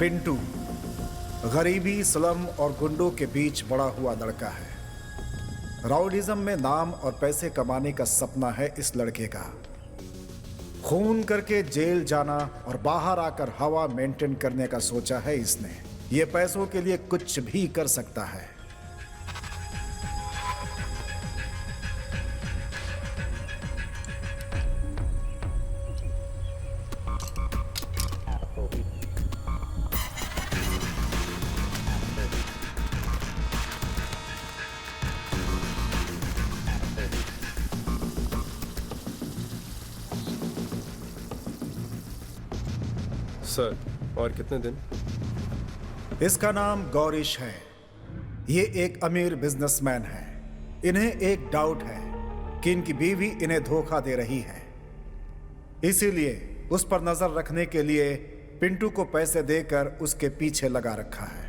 पिंटू गरीबी, स्लम और गुंडों के बीच बड़ा हुआ लड़का है। राउडिज्म में नाम और पैसे कमाने का सपना है इस लड़के का। खून करके जेल जाना और बाहर आकर हवा मेंटेन करने का सोचा है इसने। ये पैसों के लिए कुछ भी कर सकता है। सर, और कितने दिन? इसका नाम गौरीश है। ये एक अमीर बिजनेसमैन है। इन्हें एक डाउट है कि इनकी बीवी इन्हें धोखा दे रही है, इसीलिए उस पर नजर रखने के लिए पिंटू को पैसे देकर उसके पीछे लगा रखा है।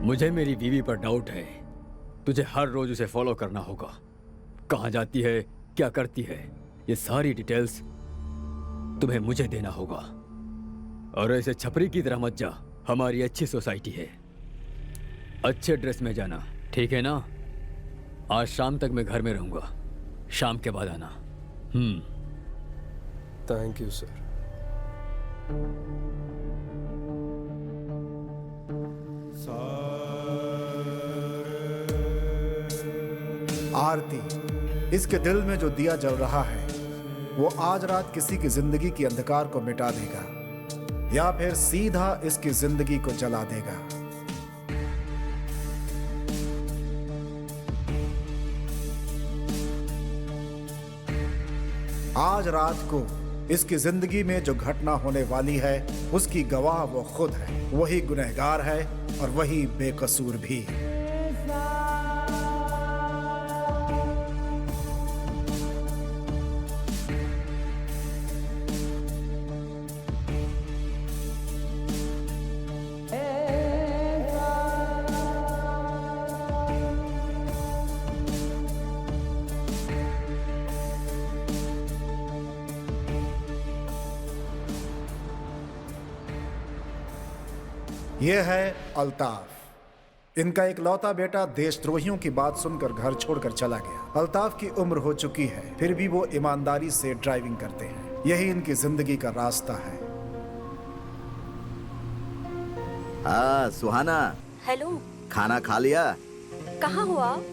मुझे मेरी बीवी पर डाउट है। तुझे हर रोज उसे फॉलो करना होगा। कहाँ जाती है, क्या करती है, ये सारी डिटेल्स तुम्हें मुझे देना होगा। और ऐसे छपरी की तरह मत जा। हमारी अच्छी सोसाइटी है। अच्छे ड्रेस में जाना, ठीक है ना? आज शाम तक मैं घर में रहूंगा। शाम के बाद आना। Thank you sir. आरती, इसके दिल में जो दिया जल रहा है वो आज रात किसी की जिंदगी की अंधकार को मिटा देगा या फिर सीधा इसकी जिंदगी को जला देगा। आज रात को इसकी जिंदगी में जो घटना होने वाली है उसकी गवाह वो खुद है। वही गुनहगार है और वही बेकसूर भी। यह है अल्ताफ। इनका इकलौता बेटा देशद्रोहियों की बात सुनकर घर छोड़कर चला गया। अल्ताफ की उम्र हो चुकी है, फिर भी वो ईमानदारी से ड्राइविंग करते हैं। यही इनकी जिंदगी का रास्ता है। हाँ सुहाना, हेलो। खाना खा लिया? कहाँ हो आप?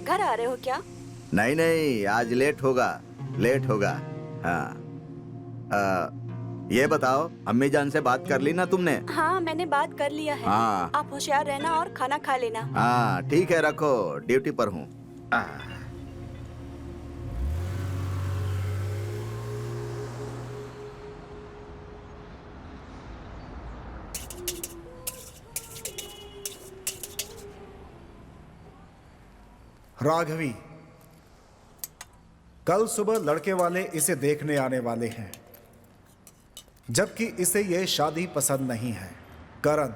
घर आ रहे हो क्या? नहीं नहीं, आज लेट होगा। हाँ ये बताओ, अम्मी जान से बात कर ली ना तुमने? हाँ, मैंने बात कर लिया है। हाँ। आप होशियार रहना और खाना खा लेना। हाँ ठीक है, रखो, ड्यूटी पर हूँ। राघवी, कल सुबह लड़के वाले इसे देखने आने वाले हैं, जबकि इसे ये शादी पसंद नहीं है। करण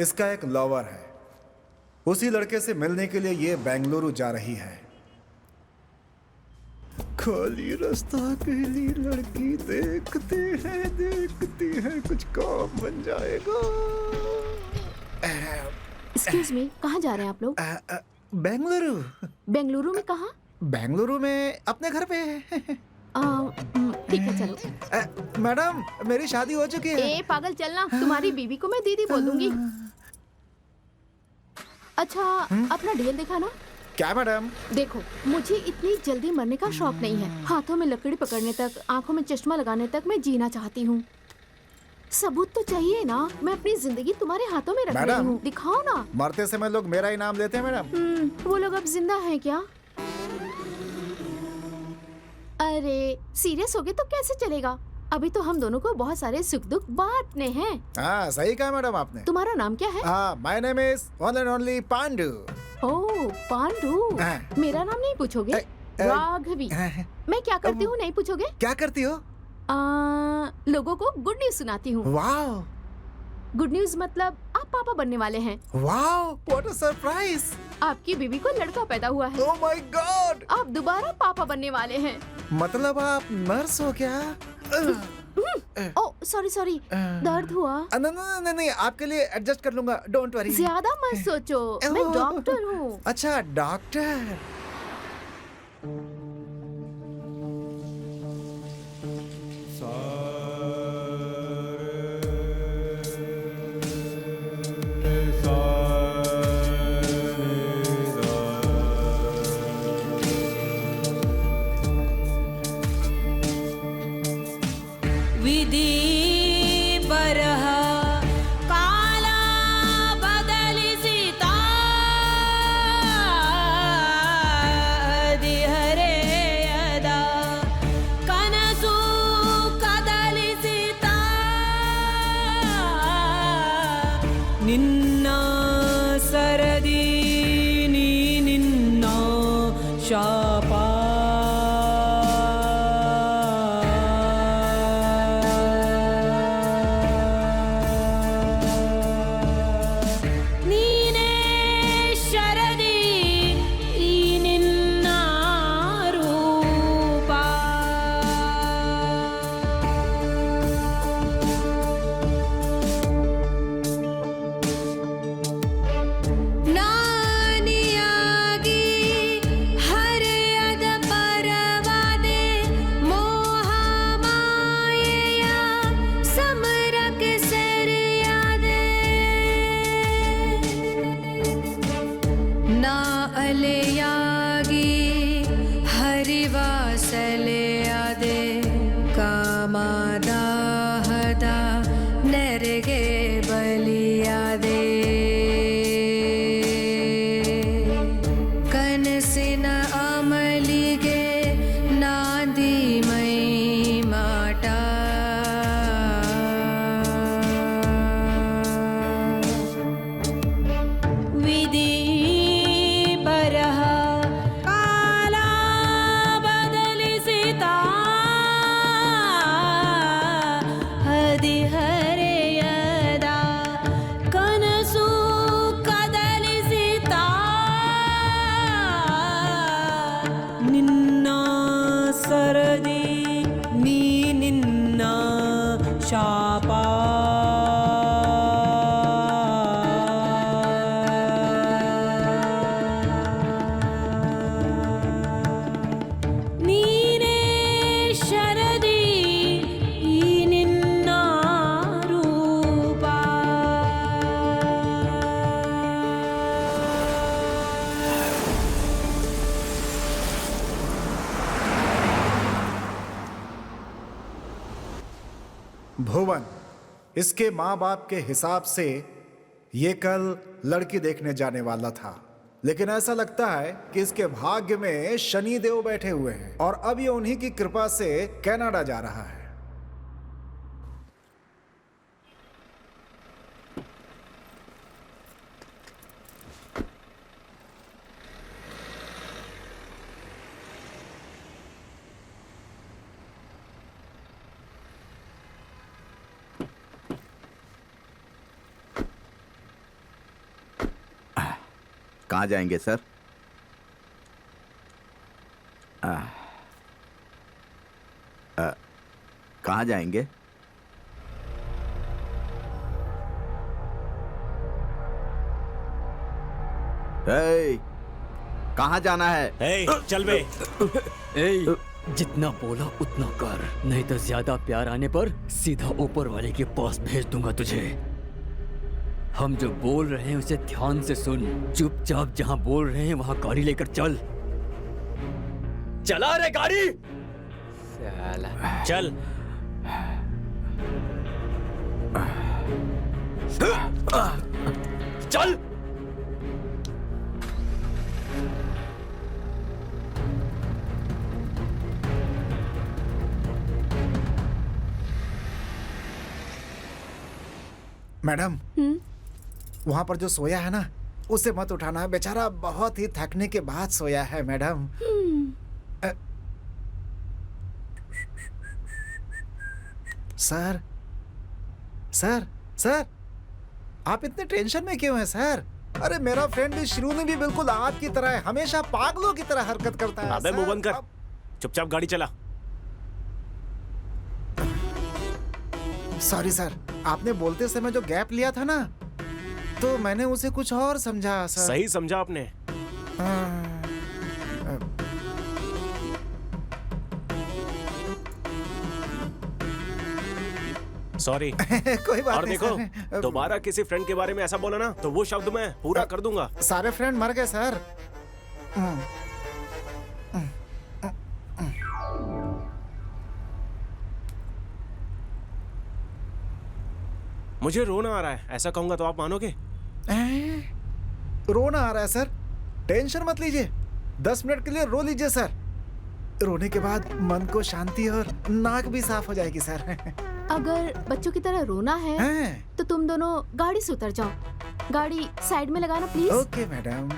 इसका एक लवर है। उसी लड़के से मिलने के लिए ये बेंगलुरु जा रही है। खाली रास्ता अकेली लड़की देखती है कुछ काम बन जाएगा। एक्सक्यूज मी, कहाँ जा रहे हैं आप लोग? बेंगलुरु। बेंगलुरु में कहाँ? बेंगलुरु में अपने घर पे। ठीक है, चलो। मैडम, मेरी शादी हो चुकी है। ए पागल, चलना। तुम्हारी बीवी को मैं दीदी बोल दूंगी। अच्छा, अपना ढेल दिखाना। क्या मैडम? देखो, मुझे इतनी जल्दी मरने का शौक नहीं है। हाथों में लकड़ी पकड़ने तक, आंखों में चश्मा लगाने तक मैं जीना चाहती हूँ। सबूत तो चाहिए ना। मैं अपनी जिंदगी तुम्हारे हाथों में रख रही हूँ, दिखाओ ना। मरते समय लोग मेरा ही नाम लेते हैं मैडम। वो लोग अब जिंदा हैं क्या? अरे सीरियस हो गए तो कैसे चलेगा? अभी तो हम दोनों को बहुत सारे सुख दुख बांटने हैं। हाँ सही कहा मैडम आपने। तुम्हारा नाम क्या है? My name is one and only Pandu. Oh Pandu. मेरा नाम नहीं पूछोगे? राघवी। मैं क्या करती हूँ नहीं पूछोगे? क्या करती हो? लोगों को गुड न्यूज सुनाती हूँ। वाओ। गुड न्यूज मतलब आप पापा बनने वाले हैं। Wow, what a surprise. आपकी बीवी को लड़का पैदा हुआ है। Oh my God. आप दोबारा पापा बनने वाले हैं। मतलब आप नर्स हो क्या? ओ सॉरी सॉरी, दर्द हुआ? नहीं नहीं, आपके लिए एडजस्ट कर लूंगा, डोंट वरी। ज्यादा मत सोचो, मैं डॉक्टर हूँ। अच्छा डॉक्टर। विधि बरह काला बदलिसिता दिहरे यदा कनसु कदलिसिता निन्ना सरदी नी निन्ना शापा ನೀನೇ ಶರದಿ ಈ ನಿನ್ನ ರೂಪ ನಾನಿಯಾಗಿ ಹರೆಯದ ಪರವಾದೆ ಮೋಹ ಮಾಯೆಯ ಸಮರಕ್ಕೆ ಸೆರೆಯಾದೆ ನಾ ಅಲೆಯಾಗಿ ಹರಿವಾಸಲೆಯಾದೆ ಕಾಮದಾಹದ ನೆರೆಗೆ ಬಲಿಯಾದೆ ಕನಸಿನ ಅಮಲಿಗೆ ನಾಂದಿ ಮೈ ಮಾಟ ವಿಧಿ ಬರಹ ಕಾಲ ಬದಲಿಸಿತಾ ಹದಿಹರೆಯದ ಕನಸು ಕದಲಿಸಿತಾ ನಿನ್ನ ಸರದಿ ನೀ ನಿನ್ನ ಶಾಪ ನೀನೇ ಶರದಿ ಈ ನಿನ್ನ ರೂಪ भुवन, इसके माँ बाप के हिसाब से ये कल लड़की देखने जाने वाला था, लेकिन ऐसा लगता है कि इसके भाग्य में शनि देव बैठे हुए हैं और अब ये उन्हीं की कृपा से कनाडा जा रहा है। कहाँ जाएंगे सर? कहाँ जाएंगे? कहाँ जाना है? चल बे। ए, जितना बोला उतना कर, नहीं तो ज्यादा प्यार आने पर सीधा ऊपर वाले के पास भेज दूंगा तुझे। हम जो बोल रहे हैं उसे ध्यान से सुन, चुपचाप जहां बोल रहे हैं वहां गाड़ी लेकर चल। चला रे गाड़ी। चल। चल। मैडम, वहां पर जो सोया है ना, उसे मत उठाना, बेचारा बहुत ही थकने के बाद सोया है मैडम। सर सर सर, आप इतने टेंशन में क्यों हैं सर? अरे मेरा फ्रेंड भी श्रीनु भी बिल्कुल आपकी तरह है, हमेशा पागलों की तरह हरकत करता है। अबे मुंह बंद कर, चुपचाप गाड़ी चला। सॉरी सर, आपने बोलते समय जो गैप लिया था ना, तो मैंने उसे कुछ और समझा सर। सही समझा आपने। सॉरी। कोई बात और नहीं देखो, सर। दोबारा किसी फ्रेंड के बारे में ऐसा बोला ना तो वो शब्द मैं पूरा कर दूंगा। सारे फ्रेंड मर गए सर। मुझे रोना आ रहा है, ऐसा कहूंगा तो आप मानोगे? रोना आ रहा है सर? टेंशन मत लीजिए, 10 मिनट के लिए रो लीजिए सर। रोने के बाद मन को शांति और नाक भी साफ हो जाएगी सर। अगर बच्चों की तरह रोना है तो तुम दोनों गाड़ी से उतर जाओ। गाड़ी साइड में लगाना please. Okay madam.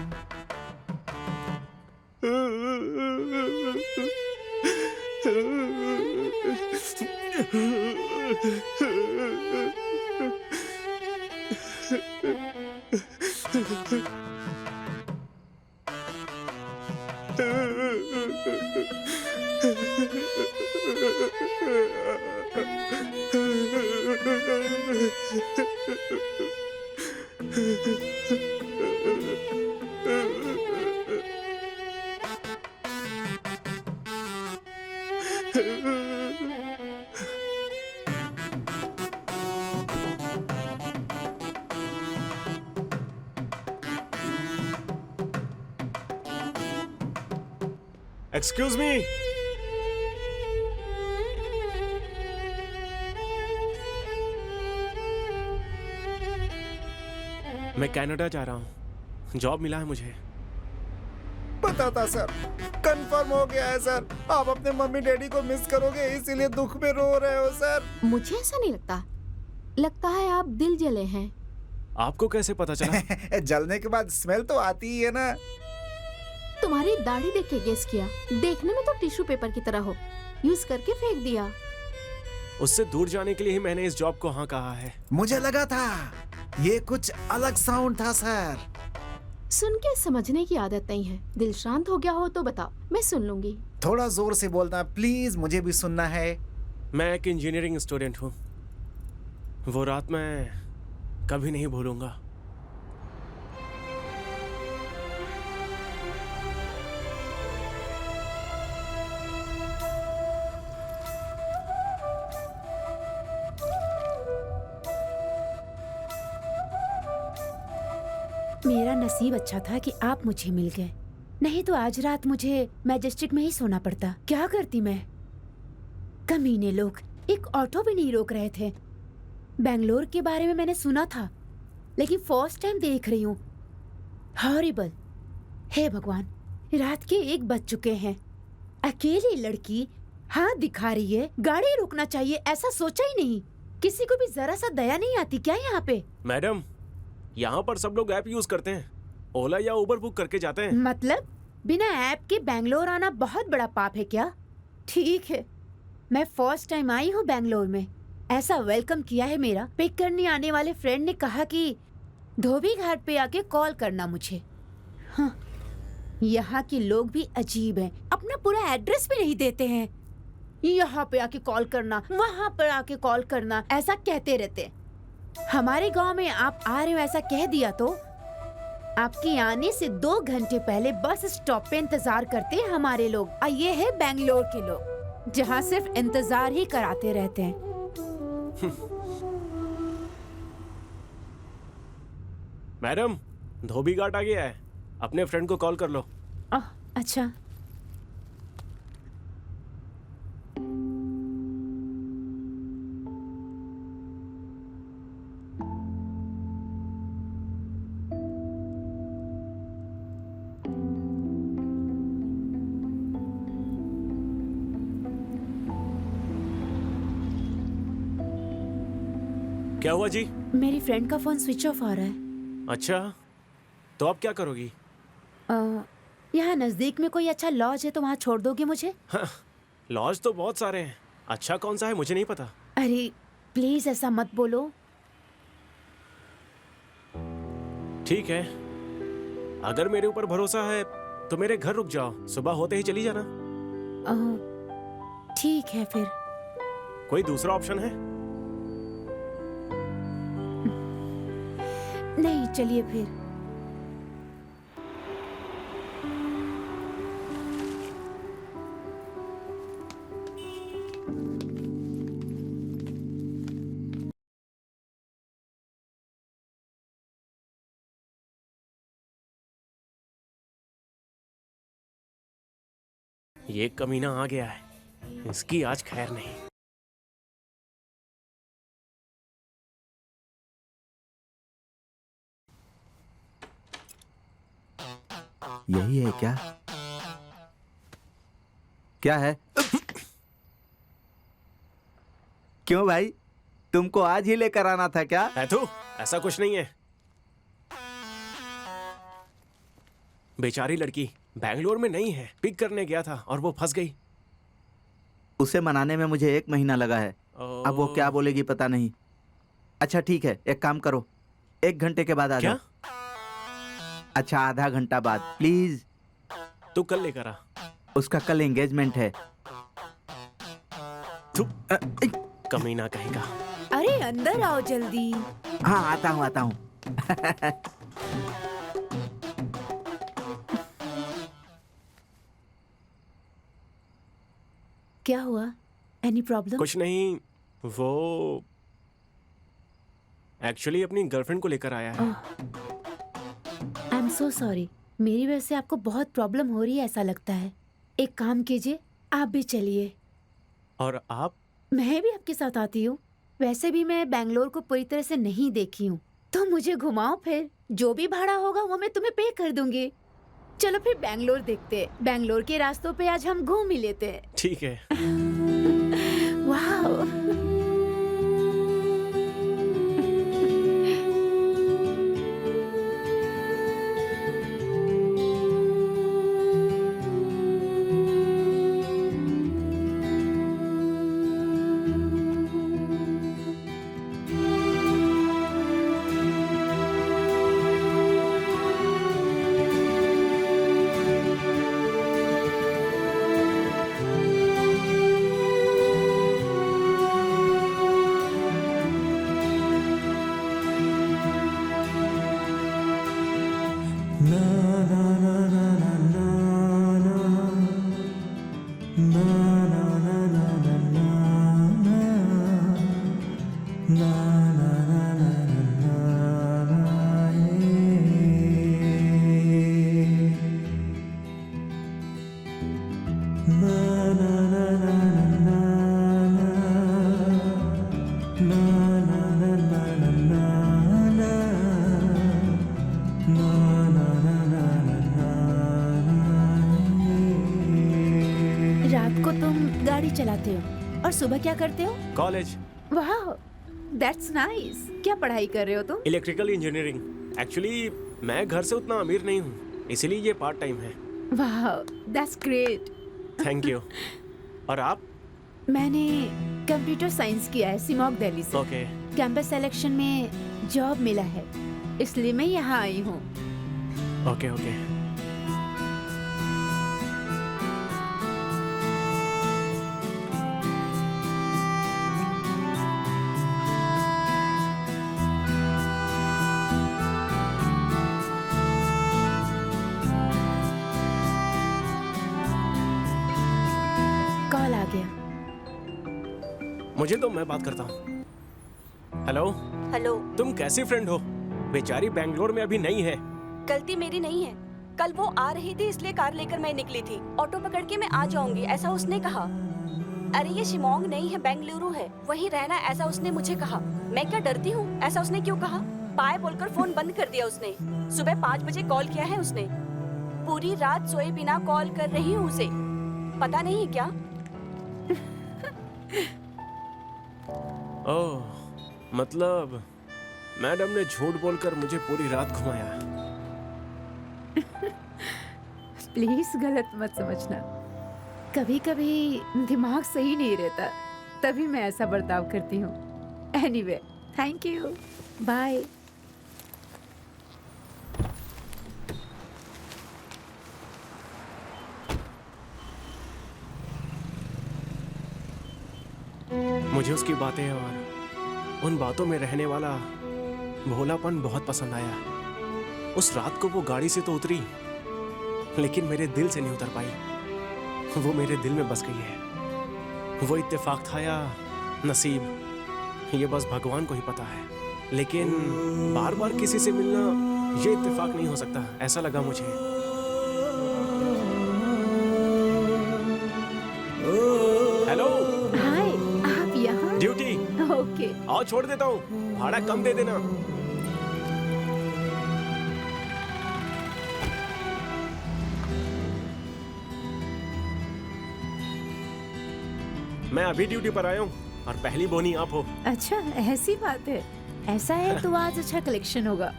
Excuse me. मैं कनाडा जा रहा हूँ, जॉब मिला है मुझे। पता था सर, कंफर्म हो गया है सर। आप अपने मम्मी डैडी को मिस करोगे, इसीलिए दुख में रो रहे हो सर। मुझे ऐसा नहीं लगता, लगता है आप दिल जले हैं। आपको कैसे पता चला? जलने के बाद स्मेल तो आती ही है ना। तुम्हारी दाढ़ी देख के गेस किया, देखने में तो टिश्यू पेपर की तरह हो, यूज करके फेंक दिया। उससे दूर जाने के लिए ही मैंने इस जॉब को हाँ कहा है। मुझे लगा था ये कुछ अलग साउंड था सर। सुन के समझने की आदत नहीं है। दिल शांत हो गया हो तो बताओ, मैं सुन लूंगी। थोड़ा जोर से बोलना प्लीज, मुझे भी सुनना है। मैं एक इंजीनियरिंग स्टूडेंट हूँ, वो रात मैं कभी नहीं भूलूंगा। मेरा नसीब अच्छा था कि आप मुझे मिल गए, नहीं तो आज रात मुझे मैजेस्टिक में ही सोना पड़ता। क्या करती मैं? कमीने लोग एक ऑटो भी नहीं रोक रहे थे। बेंगलोर के बारे में मैंने सुना था, लेकिन फर्स्ट टाइम देख रही हूँ। हॉरिबल। हे भगवान, रात के 1 बज चुके हैं। अकेली लड़की हाथ दिखा रही है, गाड़ी रोकना चाहिए ऐसा सोचा ही नहीं। किसी को भी जरा सा दया नहीं आती क्या यहाँ पे? मैडम, यहाँ पर सब लोग ऐप यूज करते हैं, ओला या उबर बुक करके जाते हैं। मतलब बिना ऐप के बेंगलोर आना बहुत बड़ा पाप है क्या? ठीक है, मैं फर्स्ट टाइम आई हूँ बेंगलोर में। ऐसा वेलकम किया है मेरा। पिक करने आने वाले फ्रेंड ने कहा कि धोबी घाट पे आके कॉल करना मुझे। हाँ, यहाँ के लोग भी अजीब हैं, अपना पूरा एड्रेस भी नहीं देते हैं। यहाँ पे आके कॉल करना, वहाँ पर आके कॉल करना, ऐसा कहते रहते। हमारे गांव में आप आ रहे हो ऐसा कह दिया तो आपके आने से 2 घंटे पहले बस स्टॉप पे इंतजार करते हैं हमारे लोग। और ये है बेंगलोर के लोग, जहाँ सिर्फ इंतजार ही कराते रहते हैं। मैडम, धोबी घाट आ गया है, अपने फ्रेंड को कॉल कर लो। अच्छा। क्या हुआ जी? मेरी फ्रेंड का फोन स्विच ऑफ आ रहा है। अच्छा, तो आप क्या करोगी? यहाँ नजदीक में कोई अच्छा लॉज है तो वहाँ छोड़ दोगे मुझे? हाँ, लॉज तो बहुत सारे हैं, अच्छा कौन सा है मुझे नहीं पता। अरे प्लीज ऐसा मत बोलो। ठीक है, अगर मेरे ऊपर भरोसा है तो मेरे घर रुक जाओ, सुबह होते ही चली जाना। ठीक है फिर। कोई दूसरा ऑप्शन है? चलिए फिर। ये कमीना आ गया है, इसकी आज खैर नहीं। यही है क्या? क्या है? क्यों भाई, तुमको आज ही लेकर आना था क्या? है तो ऐसा कुछ नहीं है। बेचारी लड़की बैंगलोर में नहीं है, पिक करने गया था और वो फंस गई। उसे मनाने में मुझे 1 महीना लगा है। अब वो क्या बोलेगी पता नहीं। अच्छा ठीक है, एक काम करो, 1 घंटे के बाद आ जाओ। अच्छा, आधा घंटा बाद प्लीज। तू कल लेकर आ। उसका कल एंगेजमेंट है। कमीना कहेगा। अरे अंदर आओ जल्दी। हाँ आता हूँ आता हूँ। क्या हुआ? Any problem? कुछ नहीं, वो एक्चुअली अपनी गर्लफ्रेंड को लेकर आया है। आई एम सो सॉरी, मेरी वजह से आपको बहुत प्रॉब्लम हो रही है ऐसा लगता है। एक काम कीजिए, आप भी चलिए। और आप? मैं भी आपके साथ आती हूँ। वैसे भी मैं बैंगलोर को पूरी तरह से नहीं देखी हूँ, तो मुझे घुमाओ फिर। जो भी भाड़ा होगा वो मैं तुम्हें पे कर दूंगी। चलो फिर बैंगलोर देखते हैं। बैंगलोर के रास्तों पे आज हम घूम ही लेते हैं। ठीक है। वाह। रात को तुम गाड़ी चलाते हो और सुबह क्या करते हो? कॉलेज। वाह, दैट्स नाइस। क्या पढ़ाई कर रहे हो तुम? Electrical engineering. एक्चुअली मैं घर से उतना अमीर नहीं हूँ, इसीलिए ये पार्ट टाइम है। वाह, दैट्स ग्रेट। Thank you. और आप? मैंने कंप्यूटर साइंस किया है सिमोग दिल्ली से। ओके। कैंपस सिलेक्शन में जॉब मिला है, इसलिए मैं यहाँ आई हूँ। Okay okay. कॉल आ गया। मुझे तो मैं बात करता हूँ। हेलो। हेलो। तुम कैसी फ्रेंड हो? बेचारी बैंगलोर में अभी नहीं है। गलती मेरी नहीं है। कल वो आ रही थी इसलिए कार लेकर मैं निकली थी। ऑटो पकड़ के मैं आ जाऊंगी ऐसा उसने कहा। अरे ये शिमोंग नहीं है, बेंगलुरु है, वहीं रहना ऐसा उसने मुझे कहा। मैं क्या डरती हूँ? ऐसा उसने क्यों कहा? बाय बोलकर फोन बंद कर दिया उसने। सुबह 5 बजे कॉल किया है उसने। पूरी रात सोए बिना कॉल कर रही हूँ उसे। पता नहीं है क्या? ओह, मतलब मैडम ने झूठ बोलकर मुझे पूरी रात घुमाया। प्लीज गलत मत समझना, कभी कभी दिमाग सही नहीं रहता, तभी मैं ऐसा बर्ताव करती हूँ। Anyway, thank you, bye. मुझे उसकी बातें और उन बातों में रहने वाला भोलापन बहुत पसंद आया। उस रात को वो गाड़ी से तो उतरी, लेकिन मेरे दिल से नहीं उतर पाई। वो मेरे दिल में बस गई है। वो इत्तेफाक था या नसीब, ये बस भगवान को ही पता है। लेकिन बार बार किसी से मिलना ये इत्तेफाक नहीं हो सकता, ऐसा लगा मुझे। हेलो। हाय, आप यहाँ? ड्यूटी। ओके। आओ छोड़ देता हूँ, भाड़ा कम दे देना। मैं अभी ड्यूटी पर आया हूँ और पहली बोनी आप हो। अच्छा, ऐसी बात है। ऐसा है तो आज अच्छा कलेक्शन होगा।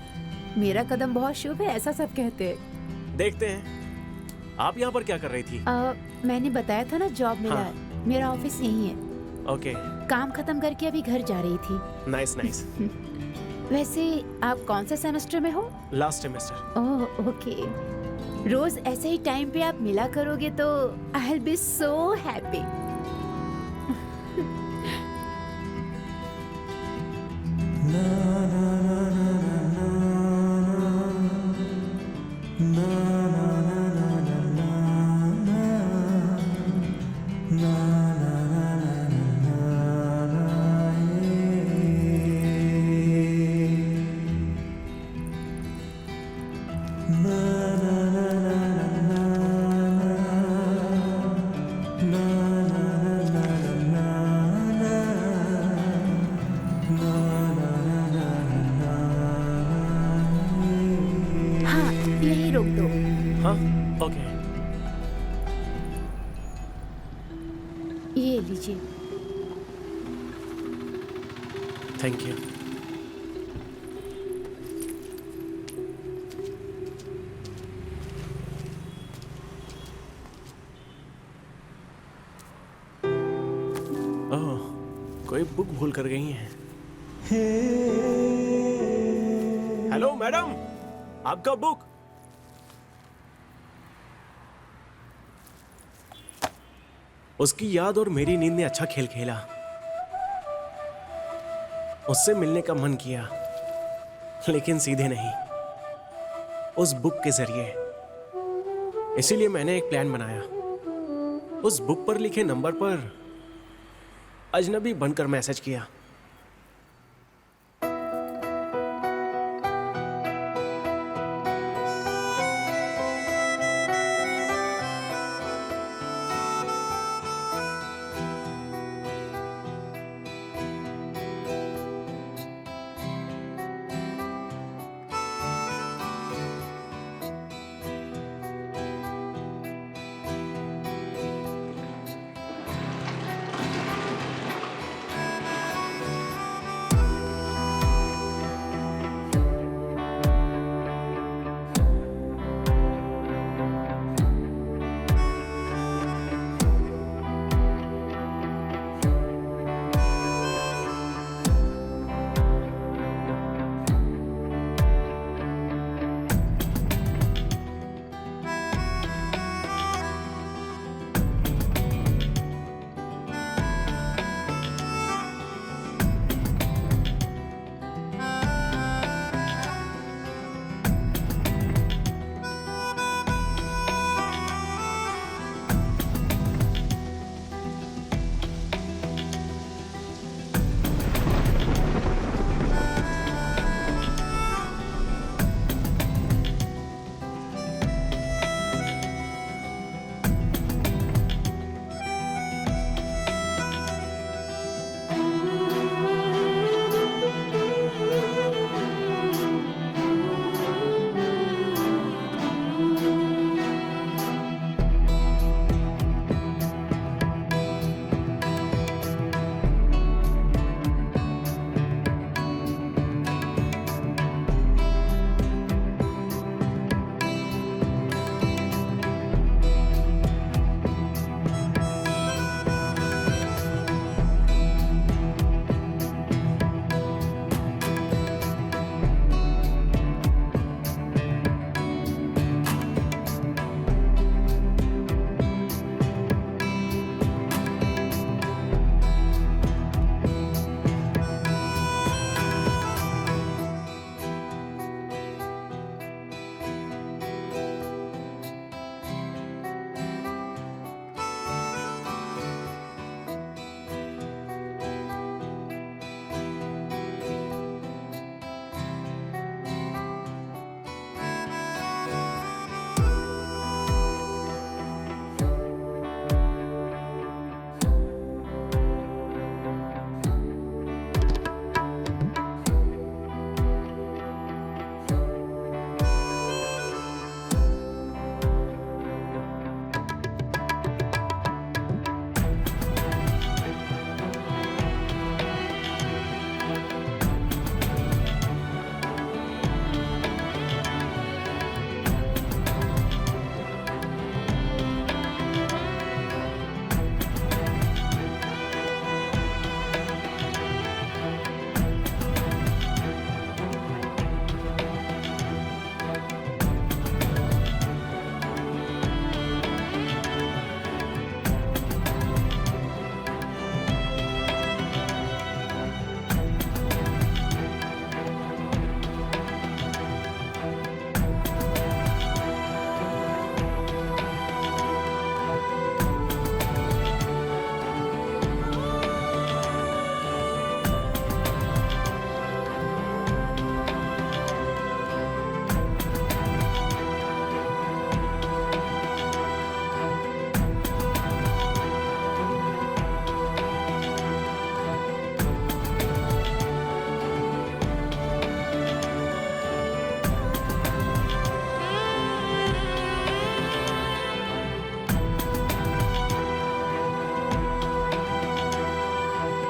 मेरा कदम बहुत शुभ है, ऐसा सब कहते हैं। देखते हैं। आप यहाँ पर क्या कर रही थी? मैंने बताया था ना, जॉब मिला हाँ। है। मेरा ऑफिस यही है। ओके। काम खत्म करके अभी घर जा रही थी। Nice nice. वैसे आप कौन से सेमेस्टर में हो? Last semester. Oh okay. रोज ऐसे ही टाइम पे आप मिला करोगे तो I will be so happy. हाँ, यही रोक दो। हाँ ओके। ये लीजिए। Thank you. ओह, कोई बुक भूल कर गई हैं। हेलो मैडम, आपका बुक। उसकी याद और मेरी नींद ने अच्छा खेल खेला। उससे मिलने का मन किया, लेकिन सीधे नहीं, उस बुक के जरिए। इसीलिए मैंने एक प्लान बनाया। उस बुक पर लिखे नंबर पर अजनबी बनकर मैसेज किया।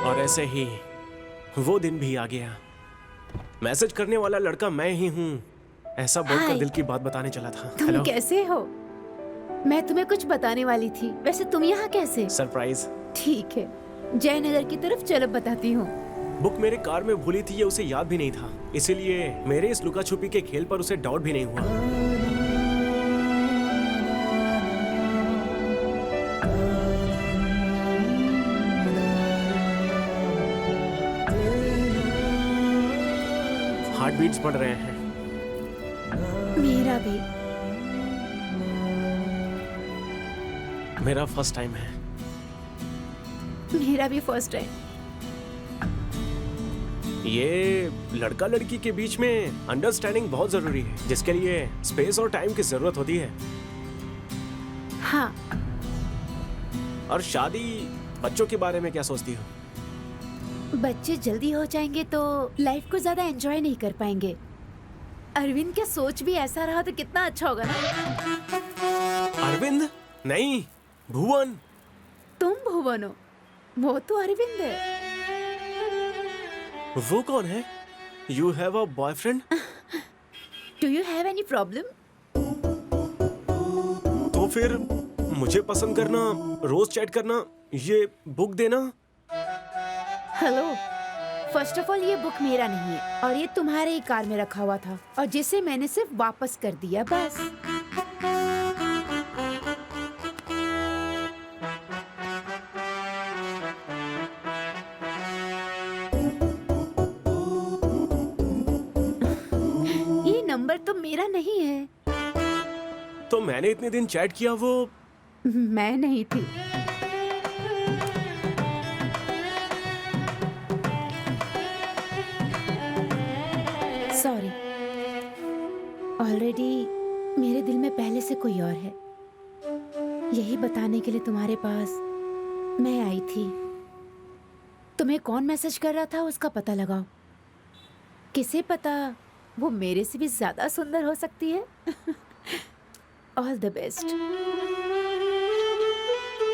और ऐसे ही वो दिन भी आ गया। मैसेज करने वाला लड़का मैं ही हूँ, ऐसा बोलकर हाय। दिल की बात बताने चला था। तुम हेलो, कैसे हो? मैं तुम्हें कुछ बताने वाली थी। वैसे तुम यहाँ कैसे? सरप्राइज। ठीक है, जयनगर की तरफ चलो, बताती हूँ। बुक मेरे कार में भूली थी, ये उसे याद भी नहीं था, इसीलिए मेरे इस लुका छुपी के खेल पर उसे डाउट भी नहीं हुआ। हार्ट बीट्स बढ़ रहे हैं। मेरा भी। मेरा फर्स्ट टाइम है। मेरा भी फर्स्ट टाइम। ये लड़का लड़की के बीच में अंडरस्टैंडिंग बहुत जरूरी है, जिसके लिए स्पेस और टाइम की जरूरत होती है। हाँ, और शादी, बच्चों के बारे में क्या सोचती हो? बच्चे जल्दी हो जाएंगे तो लाइफ को ज्यादा एंजॉय नहीं कर पाएंगे। अरविंद का सोच भी ऐसा रहा तो कितना अच्छा होगा ना। अरविंद नहीं, भुवन। तुम भुवन हो, वो तो अरविंद है। वो कौन है? You have a boyfriend? Do you have any problem? तो फिर मुझे पसंद करना, रोज चैट करना, ये बुक देना। हेलो, फर्स्ट ऑफ ऑल ये बुक मेरा नहीं है और ये तुम्हारे ही कार में रखा हुआ था और जिसे मैंने सिर्फ वापस कर दिया, बस। ये नंबर तो मेरा नहीं है। तो मैंने इतने दिन चैट किया, वो मैं नहीं थी। सॉरी, ऑलरेडी मेरे दिल में पहले से कोई और है। यही बताने के लिए तुम्हारे पास मैं आई थी। तुम्हें कौन मैसेज कर रहा था उसका पता लगाओ। किसे पता वो मेरे से भी ज्यादा सुंदर हो सकती है। All the best,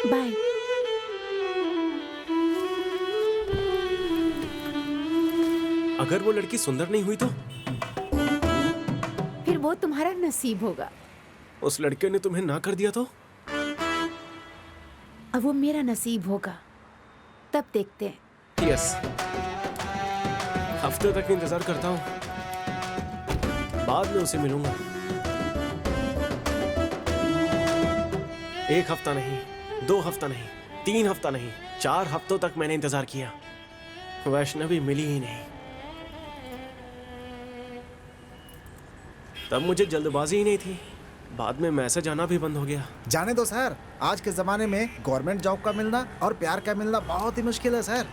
bye. अगर वो लड़की सुंदर नहीं हुई तो? फिर वो तुम्हारा नसीब होगा। उस लड़के ने तुम्हें ना कर दिया तो? अब वो मेरा नसीब होगा, तब देखते हैं। यस, हफ्ते तक इंतजार करता हूँ, बाद में उसे मिलूंगा। 1 हफ्ता नहीं, 2 हफ्ता नहीं, 3 हफ्ता नहीं, 4 हफ्तों तक मैंने इंतजार किया, वैष्णवी मिली ही नहीं। तब मुझे जल्दबाजी ही नहीं थी, बाद में मैसेज आना भी बंद हो गया। जाने दो सर, आज के जमाने में गवर्नमेंट जॉब का मिलना और प्यार का मिलना बहुत ही मुश्किल है सर।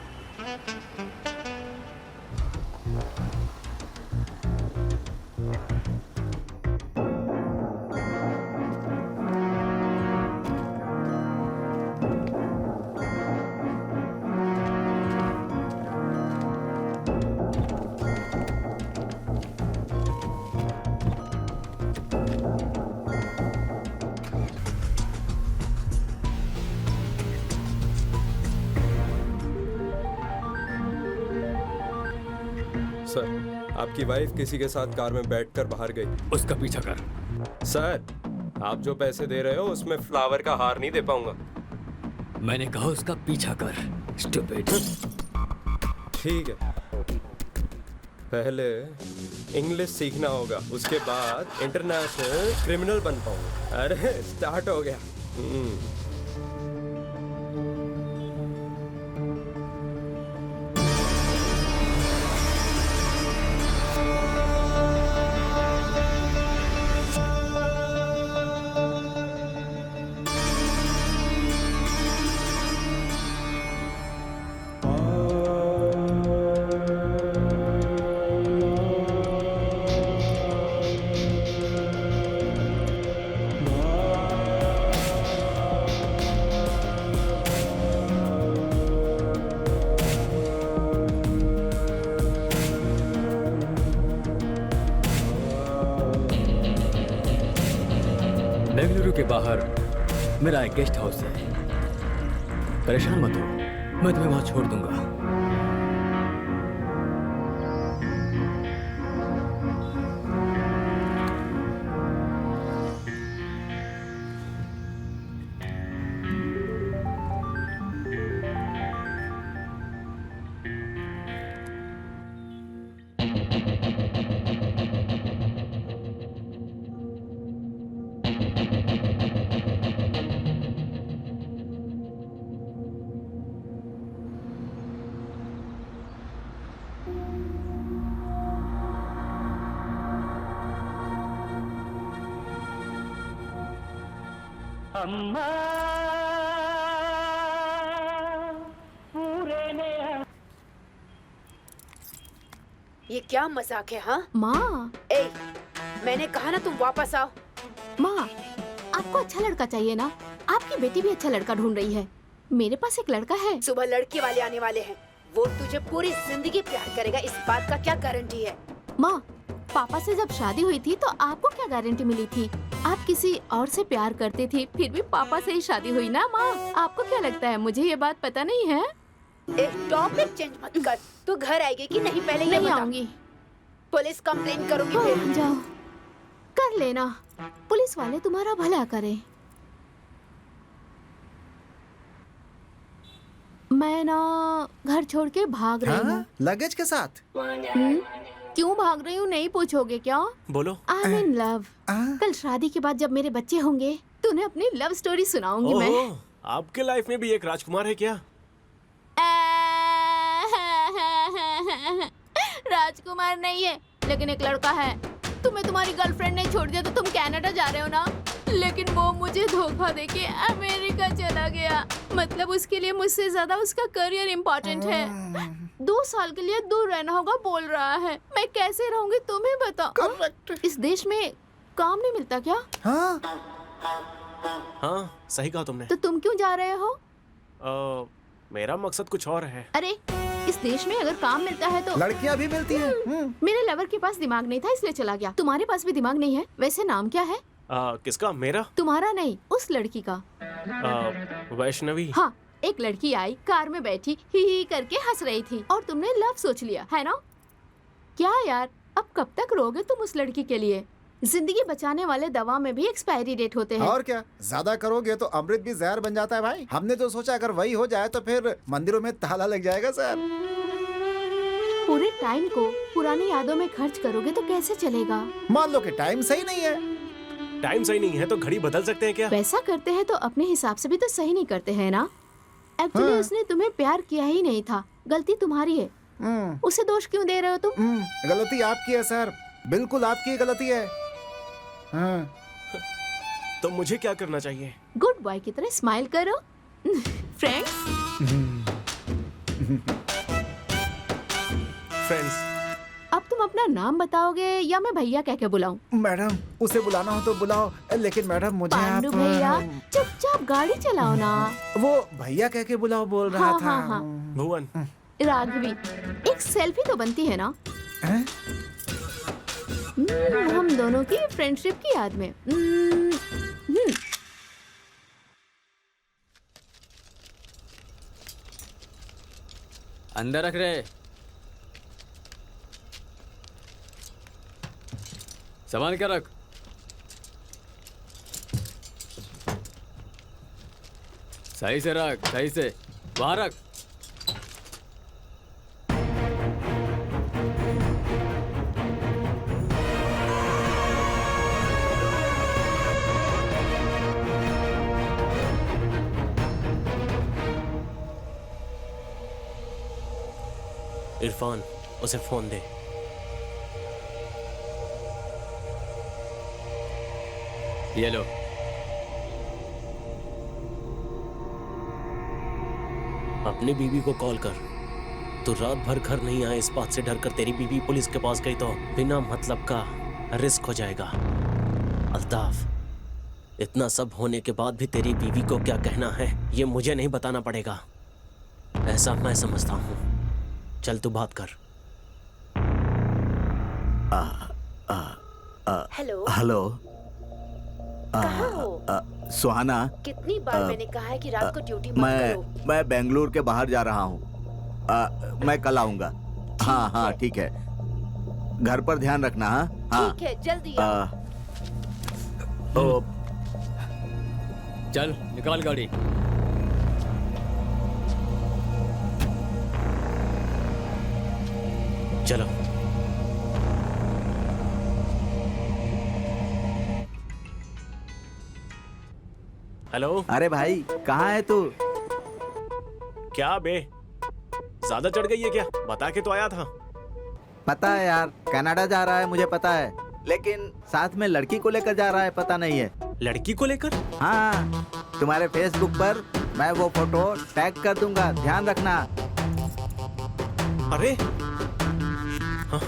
सर, आपकी वाइफ किसी के साथ कार में बैठकर बाहर गई। उसका पीछा कर। सर, आप जो पैसे दे रहे हो उसमें फ्लावर का हार नहीं दे पाऊंगा। मैंने कहा उसका पीछा कर, स्टूपिड। ठीक है, पहले इंग्लिश सीखना होगा, उसके बाद इंटरनेशनल क्रिमिनल बन पाऊंगा। अरे स्टार्ट हो गया। बेंगलुरु के बाहर मेरा एक गेस्ट हाउस है। परेशान मत हो, मैं तुम्हें वहां छोड़ दूंगा। ये क्या मजाक है? हाँ माँ, ए, मैंने कहा ना तुम वापस आओ। माँ, आपको अच्छा लड़का चाहिए ना? आपकी बेटी भी अच्छा लड़का ढूंढ रही है। मेरे पास एक लड़का है। सुबह लड़के वाले आने वाले हैं। वो तुझे पूरी जिंदगी प्यार करेगा, इस बात का क्या गारंटी है? माँ, पापा से जब शादी हुई थी तो आपको क्या गारंटी मिली थी? आप किसी और से प्यार करती थी, फिर भी पापा से ही शादी हुई ना माँ। आपको क्या लगता है मुझे ये बात पता नहीं है? एक टॉपिक चेंज मत कर। तू घर आएगी कि नहीं पहले ये नहीं बता। आऊंगी। पुलिस कंप्लेन करूंगी हाँ, फिर। जाओ, कर लेना। पुलिस वाले तुम्हारा भला करें। मैं ना घर छोड़ के भाग रही हूँ। लगेज के साथ? क्यों भाग रही हूँ नहीं पूछोगे क्या? बोलो। I am in love. कल शादी के बाद जब मेरे बच्चे होंगे तो उन्हें अपनी लव स्टोरी सुनाऊंगी मैं। ओहो, आपके लाइफ में भी एक राजकुमार है क्या? राजकुमार नहीं है, लेकिन एक लड़का है। तुम्हें तुम्हारी गर्लफ्रेंड ने छोड़ दिया तो तुम कनाडा जा रहे हो ना, लेकिन वो मुझे धोखा देके अमेरिका चला गया। मतलब उसके लिए मुझसे ज्यादा उसका करियर इम्पोर्टेंट है। 2 साल के लिए दूर रहना होगा बोल रहा है। मैं कैसे रहूंगी तुम्हें बताओ। करेक्ट। इस देश में काम नहीं मिलता क्या? हाँ, सही कहा तुमने। तो तुम क्यों जा रहे हो? मेरा मकसद कुछ और है। अरे इस देश में अगर काम मिलता है तो लड़कियां भी मिलती हैं। मेरे लवर के पास दिमाग नहीं था इसलिए चला गया। तुम्हारे पास भी दिमाग नहीं है? वैसे नाम क्या है? किसका? मेरा? तुम्हारा नहीं, उस लड़की का। वैष्णवी। हाँ, एक लड़की आई, कार में बैठी ही करके हंस रही थी और तुमने लव सोच लिया है ना? क्या यार, अब कब तक रोगे तुम उस लड़की के लिए? जिंदगी बचाने वाले दवा में भी एक्सपायरी डेट होते हैं। और क्या, ज्यादा करोगे तो अमृत भी जहर बन जाता है भाई। हमने तो सोचा अगर वही हो जाए तो फिर मंदिरों में ताला लग जाएगा सर। पूरे टाइम को पुरानी यादों में खर्च करोगे तो कैसे चलेगा? मान लो कि टाइम सही नहीं है। टाइम सही नहीं है तो घड़ी बदल सकते हैं क्या? वैसा करते हैं तो अपने हिसाब से भी तो सही नहीं करते हैं ना? एक्चुअली उसने तुम्हें प्यार किया ही नहीं था, गलती तुम्हारी है। उसे दोष क्यों दे रहे हो तुम? गलती आपकी है सर, बिल्कुल आपकी गलती है। तो मुझे क्या करना चाहिए? गुड बॉय की तरह स्माइल करो। फ्रेंड्स। फ्रेंड्स। अब तुम अपना नाम बताओगे या मैं भैया कह के बुलाऊं? मैडम, उसे बुलाना हो तो बुलाओ, लेकिन मैडम मुझे आप पांडु भैया चुपचाप गाड़ी चलाओ ना। वो भैया कह के बुलाओ बोल रहा हाँ, था। हाँ, हाँ। भुवन। राघवी, एक सेल्फी तो बनती है ना? हम दोनों की फ्रेंडशिप की याद में। अंदर रख रहे। संभाल के रख। सही से रख, सही से। वहां रख। इरफान, उसे फोन दे। ये लो। अपनी बीवी को कॉल कर। तू रात भर घर नहीं आए, इस बात से डर कर तेरी बीवी पुलिस के पास गई तो बिना मतलब का रिस्क हो जाएगा। अल्ताफ, इतना सब होने के बाद भी तेरी बीवी को क्या कहना है ये मुझे नहीं बताना पड़ेगा, ऐसा मैं समझता हूँ। चल तू बात कर। हेलो। हेलो। कहाँ हो? सुहाना, कितनी बार मैंने कहा है कि रात को ड्यूटी मत करो। मैं बेंगलुरु के बाहर जा रहा हूँ। मैं कल आऊंगा। हाँ हाँ ठीक है, घर पर ध्यान रखना। हाँ ठीक है, जल्दी आओ। चल निकाल गाड़ी। चलो। हेलो। अरे भाई कहाँ है तू? क्या बे, ज्यादा चढ़ गई है क्या? बता के तो आया था। पता है यार, कनाडा जा रहा है मुझे पता है, लेकिन साथ में लड़की को लेकर जा रहा है पता नहीं है। लड़की को लेकर? हाँ, तुम्हारे फेसबुक पर मैं वो फोटो टैग कर दूंगा, ध्यान रखना। अरे हाँ,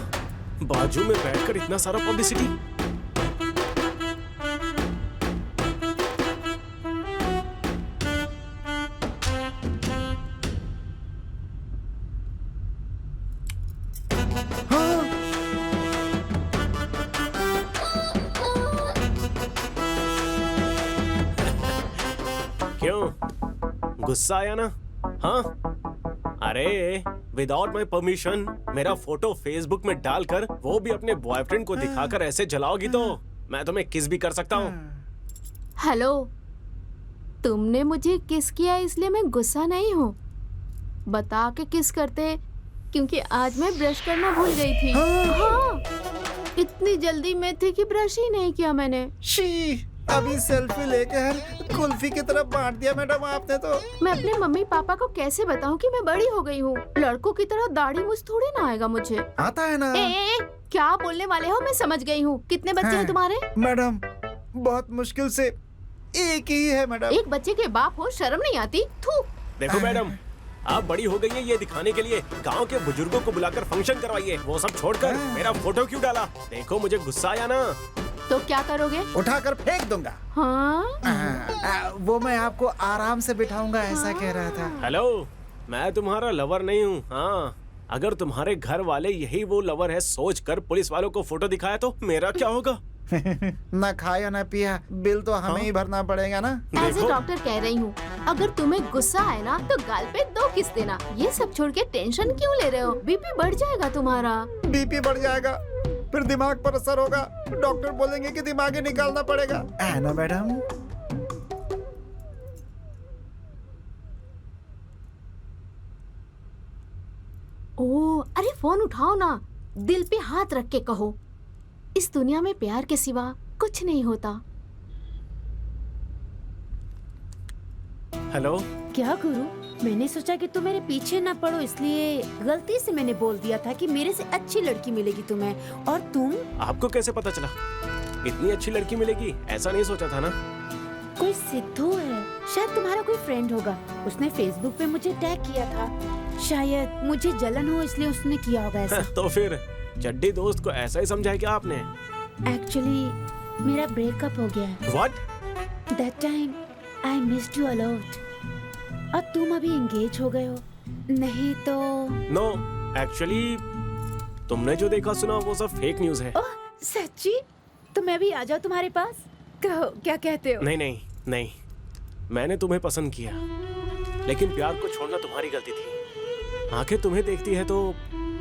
बाजू में बैठकर इतना सारा पब्लिसिटी। क्यों गुस्सा आया ना? हाँ, अरे विदाउट माई परमिशन मेरा फोटो फेसबुक में डालकर वो भी अपने बॉयफ्रेंड को दिखाकर ऐसे जलाओगी तो मैं तुम्हें किस भी कर सकता हूँ। हेलो, तुमने मुझे किस किया इसलिए मैं गुस्सा नहीं हूँ। बता के किस करते, क्योंकि आज मैं ब्रश करना भूल गई थी। हाँ, इतनी जल्दी में थी कि ब्रश ही नहीं किया मैंने। शी, अभी सेल्फी लेकर कुल्फी की तरफ बांट दिया मैडम आपने तो। मैं अपने मम्मी पापा को कैसे बताऊं कि मैं बड़ी हो गई हूँ? लड़कों की तरह दाढ़ी मूछ थोड़ी ना आएगा मुझे। आता है ना। ए, क्या बोलने वाले हो? मैं समझ गई हूँ। कितने बच्चे हैं तुम्हारे? मैडम बहुत मुश्किल से एक ही है मैडम। एक बच्चे के बाप हो, शर्म नहीं आती? थू। देखो मैडम, आप बड़ी हो गई है ये दिखाने के लिए गांव के बुजुर्गों को बुलाकर फंक्शन करवाइए, वो सब छोड़कर मेरा फोटो क्यों डाला? देखो मुझे गुस्सा आया ना तो क्या करोगे? उठाकर फेंक दूंगा। हाँ? वो मैं आपको आराम से बिठाऊंगा ऐसा कह रहा था। हेलो, मैं तुम्हारा लवर नहीं हूँ। हाँ, अगर तुम्हारे घर वाले यही वो लवर है सोचकर पुलिस वालों को फोटो दिखाया तो मेरा क्या होगा? ना खाया ना पिया, बिल तो हमें ही भरना पड़ेगा ना। एज ए डॉक्टर कह रही हूँ, अगर तुम्हें गुस्सा आए ना तो गाल पे 2 किस देना। ये सब छोड़ के टेंशन क्यों ले रहे हो? बीपी बढ़ जाएगा तुम्हारा। बीपी बढ़ जाएगा, फिर दिमाग पर असर होगा, डॉक्टर बोलेंगे कि दिमाग ही निकालना पड़ेगा, है ना मैडम? ओह, अरे फोन उठाओ ना, दिल पे हाथ रख के कहो, इस दुनिया में प्यार के सिवा कुछ नहीं होता। हेलो। क्या गुरु, मैंने सोचा कि तुम मेरे पीछे ना पड़ो, इसलिए गलती से मैंने बोल दिया था कि मेरे से अच्छी लड़की मिलेगी तुम्हें। और तुम? आपको कैसे पता चला इतनी अच्छी लड़की मिलेगी? ऐसा नहीं सोचा था ना। कोई सिद्धू है, शायद तुम्हारा कोई फ्रेंड होगा, उसने फेसबुक पे मुझे टैग किया था। शायद मुझे जलन हो इसलिए उसने किया होगा ऐसा। तो फिर चड्डी दोस्त को ऐसा ही समझाया क्या आपने? एक्चुअली मेरा ब्रेकअप हो गया है। What? That time I missed you a lot। और तुम अभी एंगेज हो गए हो, नहीं तो? No, actually तुमने जो देखा सुना वो सब फेक न्यूज है। ओह सच्ची? तो मैं भी आ जाऊँ तुम्हारे पास? कहो क्या कहते हो? नहीं नहीं नहीं, मैंने तुम्हें पसंद किया, लेकिन प्यार को छोड़ना तुम्हारी गलती थी। आंखें तुम्हें देखती है तो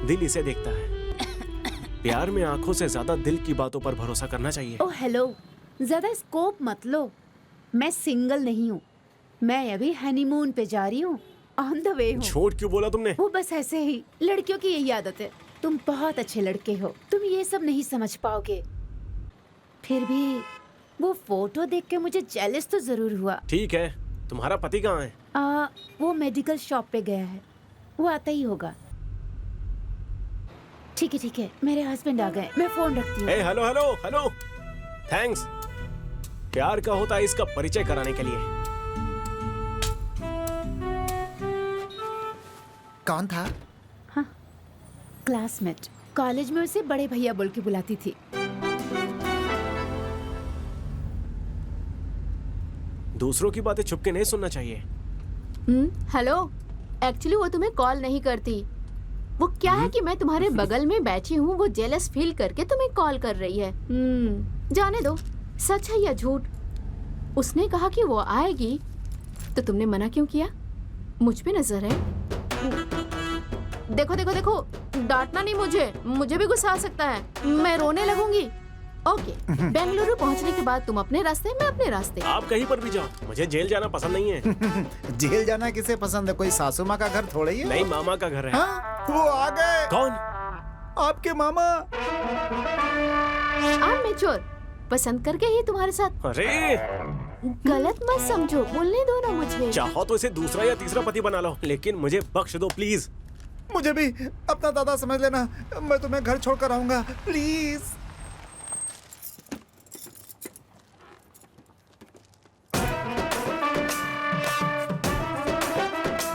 दिल इसे देखता है। प्यार में आंखों से ज्यादा दिल की बातों पर भरोसा करना चाहिए। ओह हेलो, ज्यादा स्कोप मत लो, मैं सिंगल नहीं हूँ, मैं अभी हनीमून पे जा रही हूँ, ऑन द वे हूँ। झूठ क्यों बोला तुमने? वो बस ऐसे ही, लड़कियों की यही आदत है। तुम बहुत अच्छे लड़के हो, तुम ये सब नहीं समझ पाओगे। फिर भी वो फोटो देख के मुझे जेलस तो जरूर हुआ। ठीक है, तुम्हारा पति कहाँ है? वो मेडिकल शॉप पे गया है, वो आता ही होगा। ठीक है, मेरे हस्बैंड आ गए, मैं फोन रखती हूँ। Hello hello hello, thanks. प्यार का होता है इसका परिचय कराने के लिए। कौन था? हाँ, क्लासमेट, कॉलेज में उसे बड़े भैया बोल के बुलाती थी। दूसरों की बातें छुप के नहीं सुनना चाहिए। हेलो, एक्चुअली वो तुम्हें कॉल नहीं करती। वो क्या है कि मैं तुम्हारे बगल में बैठी हूँ, वो जेलस फील करके तुम्हें कॉल कर रही है। जाने दो, सच है या झूठ? उसने कहा कि वो आएगी, तो तुमने मना क्यों किया? मुझ पे नजर है। देखो देखो देखो, डांटना नहीं मुझे, मुझे भी गुस्सा आ सकता है, मैं रोने लगूंगी। ओके, बेंगलुरु पहुंचने के बाद तुम अपने रास्ते, मैं अपने रास्ते। आप कहीं पर भी जाओ, मुझे जेल जाना पसंद नहीं है। जेल जाना किसे पसंद है? कोई सासू माँ का घर थोड़ा ही है। नहीं, मामा का घर है। हाँ? वो आ गए। कौन? आपके मामा। आप मेच्योर, पसंद करके ही तुम्हारे साथ। अरे गलत मत समझो, बोलने दो ना मुझे। चाहो तो इसे दूसरा या तीसरा पति बना लो, लेकिन मुझे बख्श दो प्लीज। मुझे भी अपना दादा समझ लेना, मैं तुम्हें घर छोड़कर आऊंगा, प्लीज।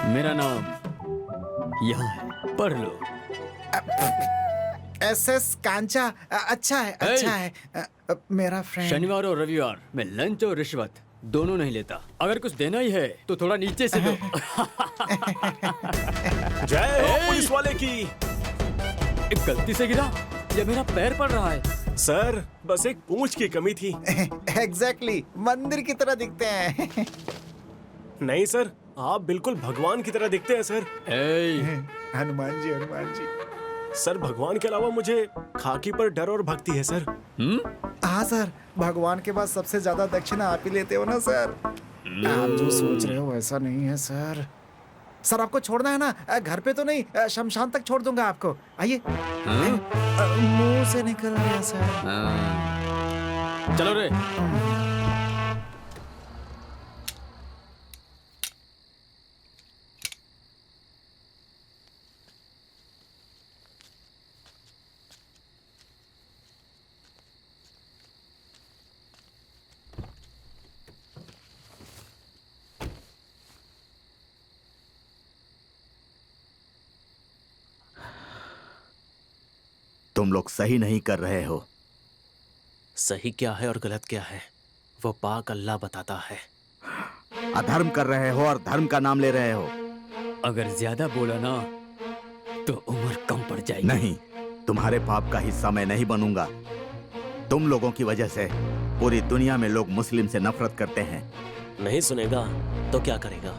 मेरा नाम यहाँ है, पढ़ लो। SS कांचा। अच्छा है, अच्छा है। मेरा फ्रेंड। शनिवार और रविवार मैं लंच और रिश्वत दोनों नहीं लेता। अगर कुछ देना ही है तो थोड़ा नीचे से दो। जय हो पुलिस वाले की। एक गलती से गिरा या मेरा पैर पड़ रहा है? सर, बस एक पूंछ की कमी थी। एग्जैक्टली, मंदिर की तरह दिखते हैं। नहीं सर, आप बिल्कुल भगवान की तरह दिखते हैं सर। हनुमान जी, हनुमान जी। सर, भगवान के अलावा मुझे खाकी पर डर और भक्ति है सर। हाँ सर, भगवान के बाद सबसे ज्यादा दक्षिणा आप ही लेते हो ना सर। आप जो सोच रहे हो वैसा नहीं है सर। सर, आपको छोड़ना है ना? घर पे तो नहीं, शमशान तक छोड़ दूंगा आपको। आइए। मुंह से निकल गया सर। चलो रे। तुम लोग सही नहीं कर रहे हो। सही क्या है और गलत क्या है वो पाक अल्लाह बताता है। अधर्म कर रहे हो और धर्म का नाम ले रहे हो। अगर ज्यादा बोला ना तो उम्र कम पड़ जाएगी। नहीं, तुम्हारे पाप का हिस्सा मैं नहीं बनूंगा। तुम लोगों की वजह से पूरी दुनिया में लोग मुस्लिम से नफरत करते हैं। नहीं सुनेगा तो क्या करेगा?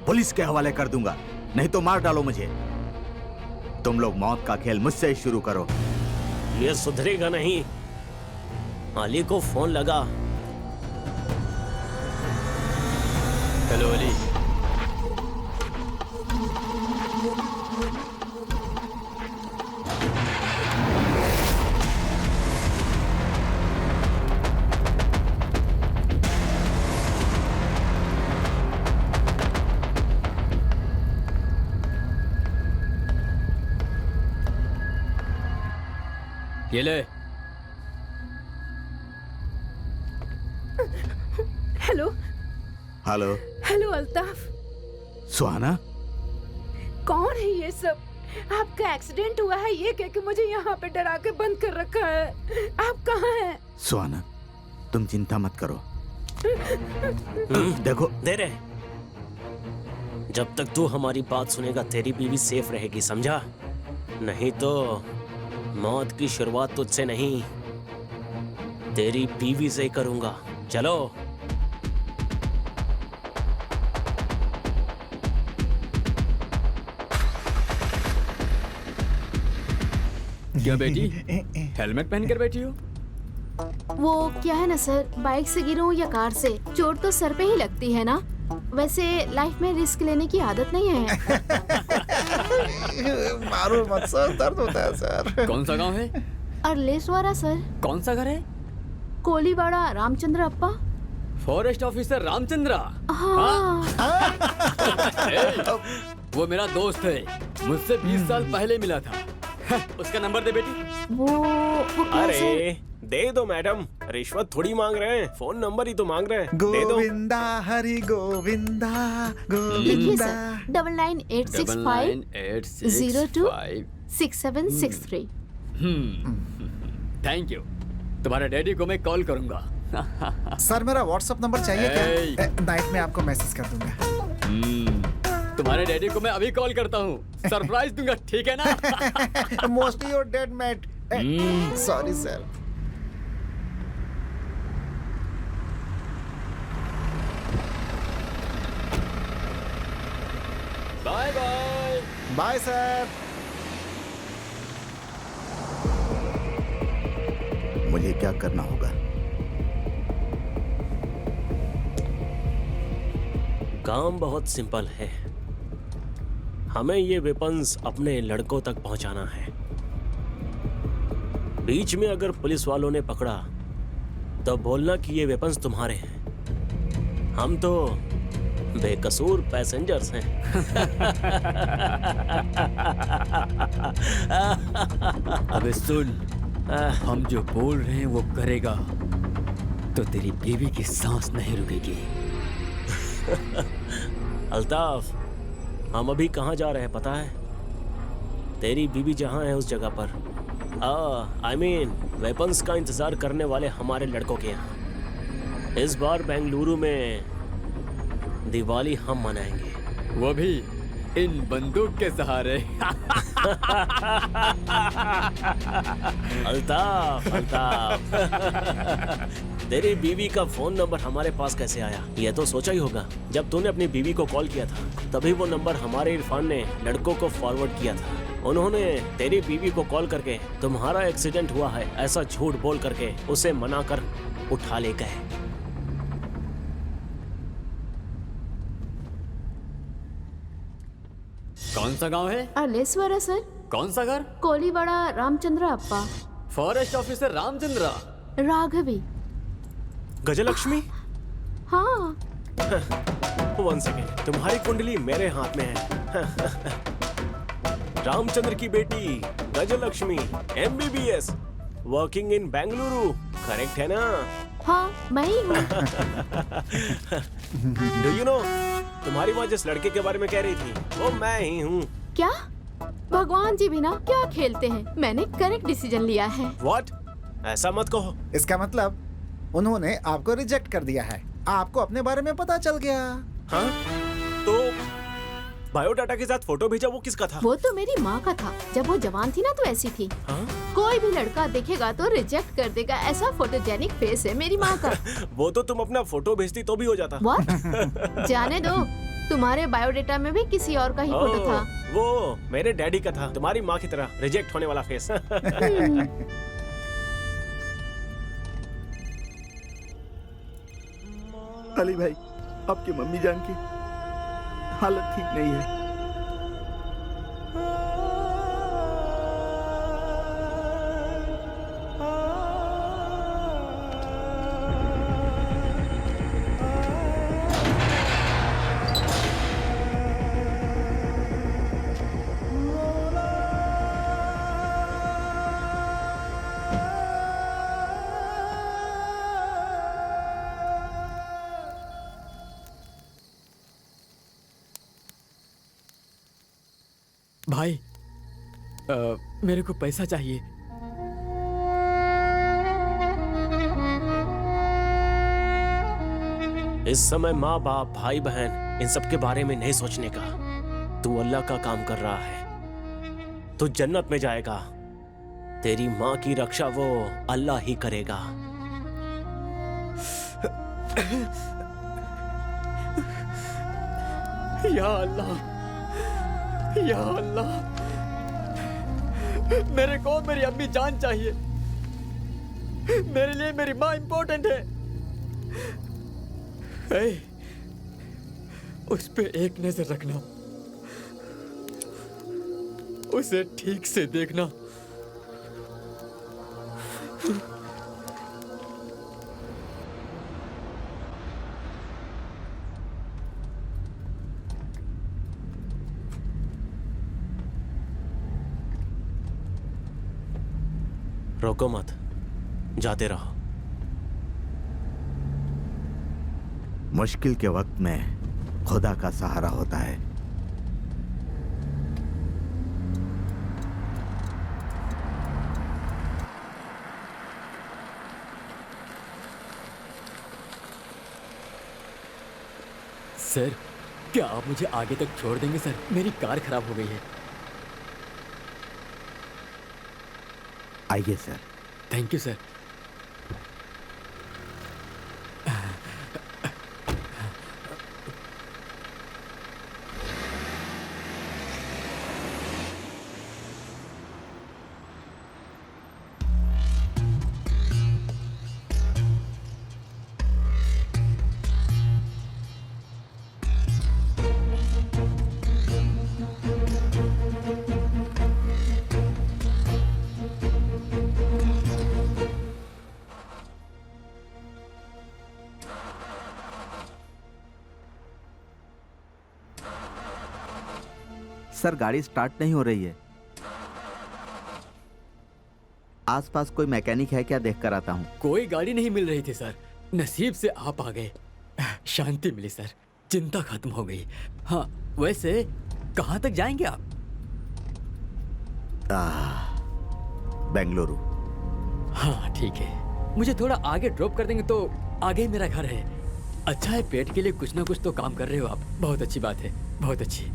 पुलिस के हवाले कर दूंगा, नहीं तो मार डालो मुझे। तुम लोग मौत का खेल मुझसे ही शुरू करो। ये सुधरेगा नहीं। अली को फोन लगा। हेलो अली। ये ले। Hello hello. हेलो अल्ताफ। सुहाना, कौन है ये सब? आपका एक्सीडेंट हुआ है ये कह के मुझे यहाँ पे डरा के बंद कर रखा है। आप कहाँ हैं? सुहाना, तुम चिंता मत करो। देखो, दे रहे। जब तक तू हमारी बात सुनेगा तेरी बीवी सेफ रहेगी, समझा? नहीं तो मौत की शुरुआत तुझसे नहीं, तेरी बीवी से करूंगा। चलो। क्या बेटी, हेलमेट पहन कर बैठी हो? वो क्या है ना सर, बाइक से गिरूं या कार से, चोट तो सर पे ही लगती है ना। वैसे लाइफ में रिस्क लेने की आदत नहीं है। मारो मत सर, दर्द होता है सर। कौन सा गांव है? अरलेसवारा सर। कौन सा घर है? कोलीवाड़ा रामचंद्र अप्पा। Forest officer Ramchandra. हाँ। वो मेरा दोस्त है, मुझसे 20 साल पहले मिला था। उसका नंबर दे बेटी। वो क्या अरे सर? दे दो मैडम, रिश्वत थोड़ी मांग रहे हैं, फोन नंबर ही तो मांग रहे हैं। दे दो। गोविंदा हरि गोविंदा लिखिए गोविंदा। सर, 99865026 6763। Thank you. तुम्हारे डैडी को मैं कॉल करूंगा। सर, मेरा व्हाट्सएप नंबर चाहिए क्या? नाइट में आपको मैसेज कर दूंगा। तुम्हारे डैडी को मैं अभी कॉल करता हूँ, सरप्राइज दूंगा, ठीक है ना? Mostly your dead mate. Sorry sir. Bye sir. मुझे क्या करना होगा? काम बहुत सिंपल है। हमें ये वेपन्स अपने लड़कों तक पहुंचाना है। बीच में अगर पुलिस वालों ने पकड़ा तो बोलना कि ये वेपन्स तुम्हारे हैं। हम तो बेकसूर पैसेंजर्स हैं। अबे सुन, हम जो बोल रहे हैं वो करेगा तो तेरी बीवी की सांस नहीं रुकेगी। अल्ताफ, हम अभी कहाँ जा रहे हैं पता है? तेरी बीवी जहाँ है उस जगह पर। आई मीन वेपन्स का इंतजार करने वाले हमारे लड़कों के यहाँ। इस बार बेंगलुरु में दिवाली हम मनाएंगे, वो भी इन बंदूक के सहारे। अल्ताफ, अल्ताफ। तेरी बीवी का फोन नंबर हमारे पास कैसे आया? ये तो सोचा ही होगा। जब तूने अपनी बीवी को कॉल किया था तभी वो नंबर हमारे इरफान ने लड़कों को फॉरवर्ड किया था। उन्होंने तेरी बीवी को कॉल करके तुम्हारा एक्सीडेंट हुआ है ऐसा झूठ बोल करके उसे मना कर उठा ले गए। कौन सा गांव है? अलेश्वर सर। कौन सा घर? कोलीवाड़ा रामचंद्र अप्पा। Forest officer Ramchandra. राघवी। गजलक्ष्मी? हाँ। 1 सेकेंड, तुम्हारी कुंडली मेरे हाथ में है। रामचंद्र की बेटी Gajalakshmi, MBBS, working in Bengaluru, correct है ना? हाँ, मैं ही हूँ। डू यू नो, तुम्हारी माँ जिस लड़के के बारे में कह रही थी वो मैं ही हूँ। क्या? भगवान जी भी ना क्या खेलते हैं। मैंने करेक्ट डिसीजन लिया है। व्हाट? ऐसा मत कहो। इसका मतलब उन्होंने आपको रिजेक्ट कर दिया है। आपको अपने बारे में पता चल गया। हाँ? तो बायोडाटा के साथ फोटो भेजा वो किसका था? वो तो मेरी माँ का था। जब वो जवान थी ना तो ऐसी थी। हाँ? कोई भी लड़का देखेगा तो रिजेक्ट कर देगा, ऐसा फोटोजेनिक फेस है मेरी माँ का। वो तो तुम अपना फोटो भेजती तो भी हो जाता। What? जाने दो, तुम्हारे बायोडाटा में भी किसी और का ही फोटो था। वो मेरे डैडी का था, तुम्हारी माँ की तरह रिजेक्ट होने वाला फेस। अली भाई, आपकी मम्मी जान की हालत ठीक नहीं है। भाई, मेरे को पैसा चाहिए। इस समय माँ बाप भाई बहन इन सब के बारे में नहीं सोचने का। तू अल्लाह का काम कर रहा है, तू जन्नत में जाएगा। तेरी माँ की रक्षा वो अल्लाह ही करेगा। या अल्लाह, या अल्लाह, मेरे को मेरी अम्मी जान चाहिए। मेरे लिए मेरी माँ इम्पोर्टेंट है। उस पे एक नजर रखना, उसे ठीक से देखना। रोको मत, जाते रहो। मुश्किल के वक्त में खुदा का सहारा होता है। सर, क्या आप मुझे आगे तक छोड़ देंगे सर? मेरी कार खराब हो गई है। आइए sir. Thank you sir. Sir गाड़ी स्टार्ट नहीं हो रही है। आसपास कोई मैकेनिक है क्या, देख कर आता हूँ। कोई गाड़ी नहीं मिल रही थी सर, नसीब से आप आ गए। शांति मिली सर, चिंता खत्म हो गई। हाँ वैसे कहाँ तक जाएंगे आप? बेंगलुरु। हाँ ठीक है, मुझे थोड़ा आगे ड्रॉप कर देंगे तो आगे ही मेरा घर है। अच्छा है, पेट के लिए कुछ ना कुछ तो काम कर रहे हो आप, बहुत अच्छी बात है, बहुत अच्छी।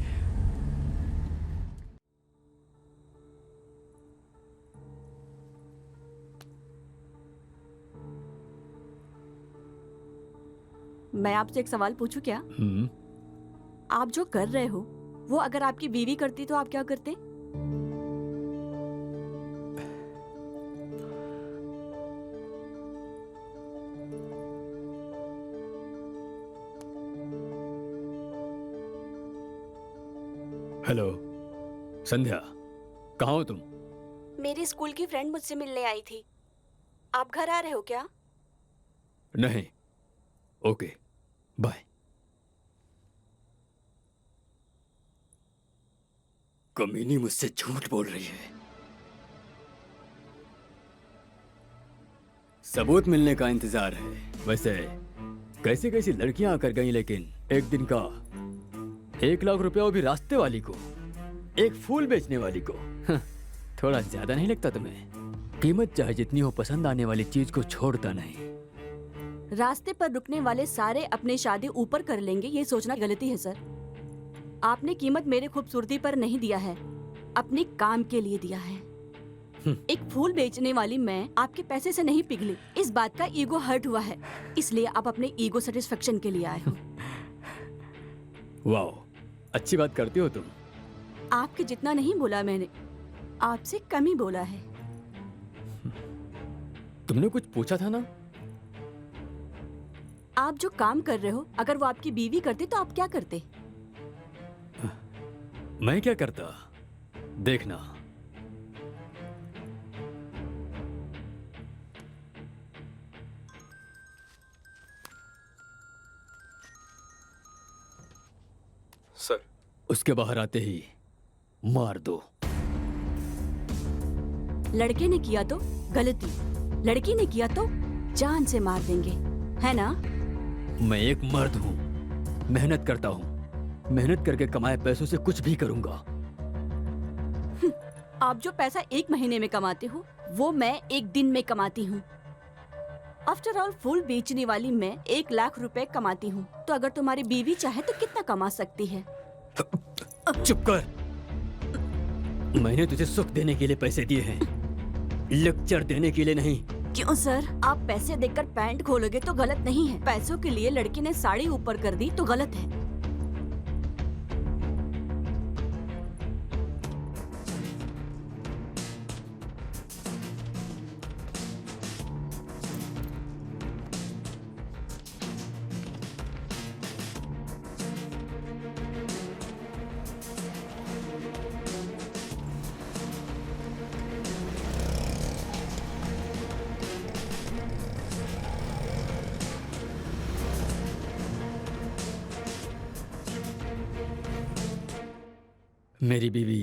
मैं आपसे एक सवाल पूछूं क्या? आप जो कर रहे हो वो अगर आपकी बीवी करती तो आप क्या करते? हेलो संध्या, कहाँ हो तुम? मेरी स्कूल की फ्रेंड मुझसे मिलने आई थी। आप घर आ रहे हो क्या? नहीं। Okay bye. कमीनी मुझसे झूठ बोल रही है। सबूत मिलने का इंतजार है। वैसे कैसी कैसी लड़कियां आकर गई, लेकिन एक दिन का 1 लाख रुपया, वो भी रास्ते वाली को, एक फूल बेचने वाली को। थोड़ा ज्यादा नहीं लगता तुम्हें? कीमत चाहे जितनी हो, पसंद आने वाली चीज को छोड़ता नहीं। रास्ते पर रुकने वाले सारे अपनी शादी ऊपर कर लेंगे, ये सोचना गलती है सर। आपने कीमत मेरे खूबसूरती पर नहीं दिया है, अपने काम के लिए दिया है। एक फूल बेचने वाली मैं आपके पैसे से नहीं पिघली, इस बात का ईगो हर्ट हुआ है, इसलिए आप अपने ईगो सेटिस्फेक्शन के लिए आए हो। वाह, अच्छी बात करती हो तुम। आपके जितना नहीं बोला मैंने, आपसे कम ही बोला है। तुमने कुछ पूछा था ना? आप जो काम कर रहे हो, अगर वो आपकी बीवी करती तो आप क्या करते? मैं क्या करता, देखना। सर। उसके बाहर आते ही मार दो। लड़के ने किया तो गलती, लड़की ने किया तो जान से मार देंगे, है ना? मैं एक मर्द हूँ, मेहनत करता हूँ, मेहनत करके कमाए पैसों से कुछ भी करूंगा। आप जो पैसा 1 महीने में कमाते हो, वो मैं 1 दिन में कमाती हूँ। आफ्टर ऑल फूल बेचने वाली मैं 1 लाख रुपए कमाती हूँ, तो अगर तुम्हारी बीवी चाहे तो कितना कमा सकती है? चुप कर। मैंने तुझे सुख देने के लिए पैसे दिए हैं, लेक्चर देने के लिए नहीं। क्यों सर? आप पैसे देकर पैंट खोलोगे तो गलत नहीं है, पैसों के लिए लड़की ने साड़ी ऊपर कर दी तो गलत है। मेरी बीवी